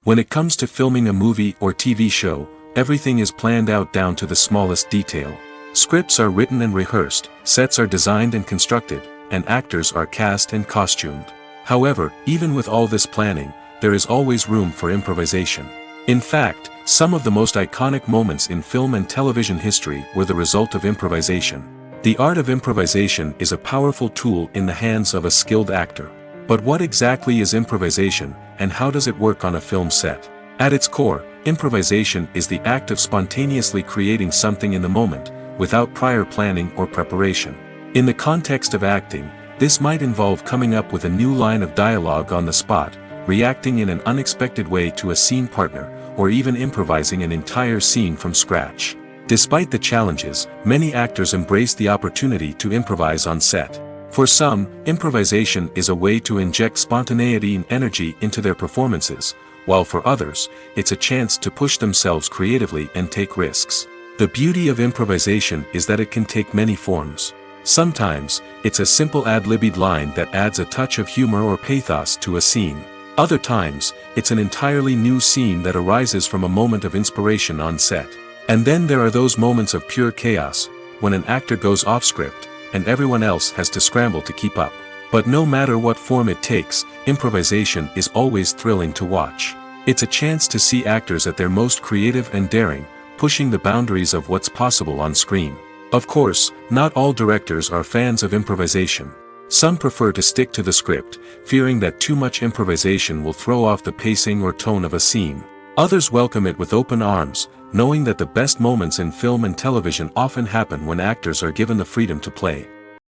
When it comes to filming a movie or TV show, everything is planned out down to the smallest detail. Scripts are written and rehearsed, sets are designed and constructed, and actors are cast and costumed. However, even with all this planning, there is always room for improvisation. In fact, some of the most iconic moments in film and television history were the result of improvisation. The art of improvisation is a powerful tool in the hands of a skilled actor. But what exactly is improvisation, and how does it work on a film set? At its core, improvisation is the act of spontaneously creating something in the moment, without prior planning or preparation. In the context of acting, this might involve coming up with a new line of dialogue on the spot, reacting in an unexpected way to a scene partner, or even improvising an entire scene from scratch. Despite the challenges, many actors embrace the opportunity to improvise on set. For some, improvisation is a way to inject spontaneity and energy into their performances, while for others, it's a chance to push themselves creatively and take risks. The beauty of improvisation is that it can take many forms. Sometimes, it's a simple ad-libbed line that adds a touch of humor or pathos to a scene. Other times, it's an entirely new scene that arises from a moment of inspiration on set. And then there are those moments of pure chaos, when an actor goes off script, and everyone else has to scramble to keep up. But no matter what form it takes, improvisation is always thrilling to watch. It's a chance to see actors at their most creative and daring, pushing the boundaries of what's possible on screen. Of course, not all directors are fans of improvisation. Some prefer to stick to the script, fearing that too much improvisation will throw off the pacing or tone of a scene. Others welcome it with open arms, knowing that the best moments in film and television often happen when actors are given the freedom to play.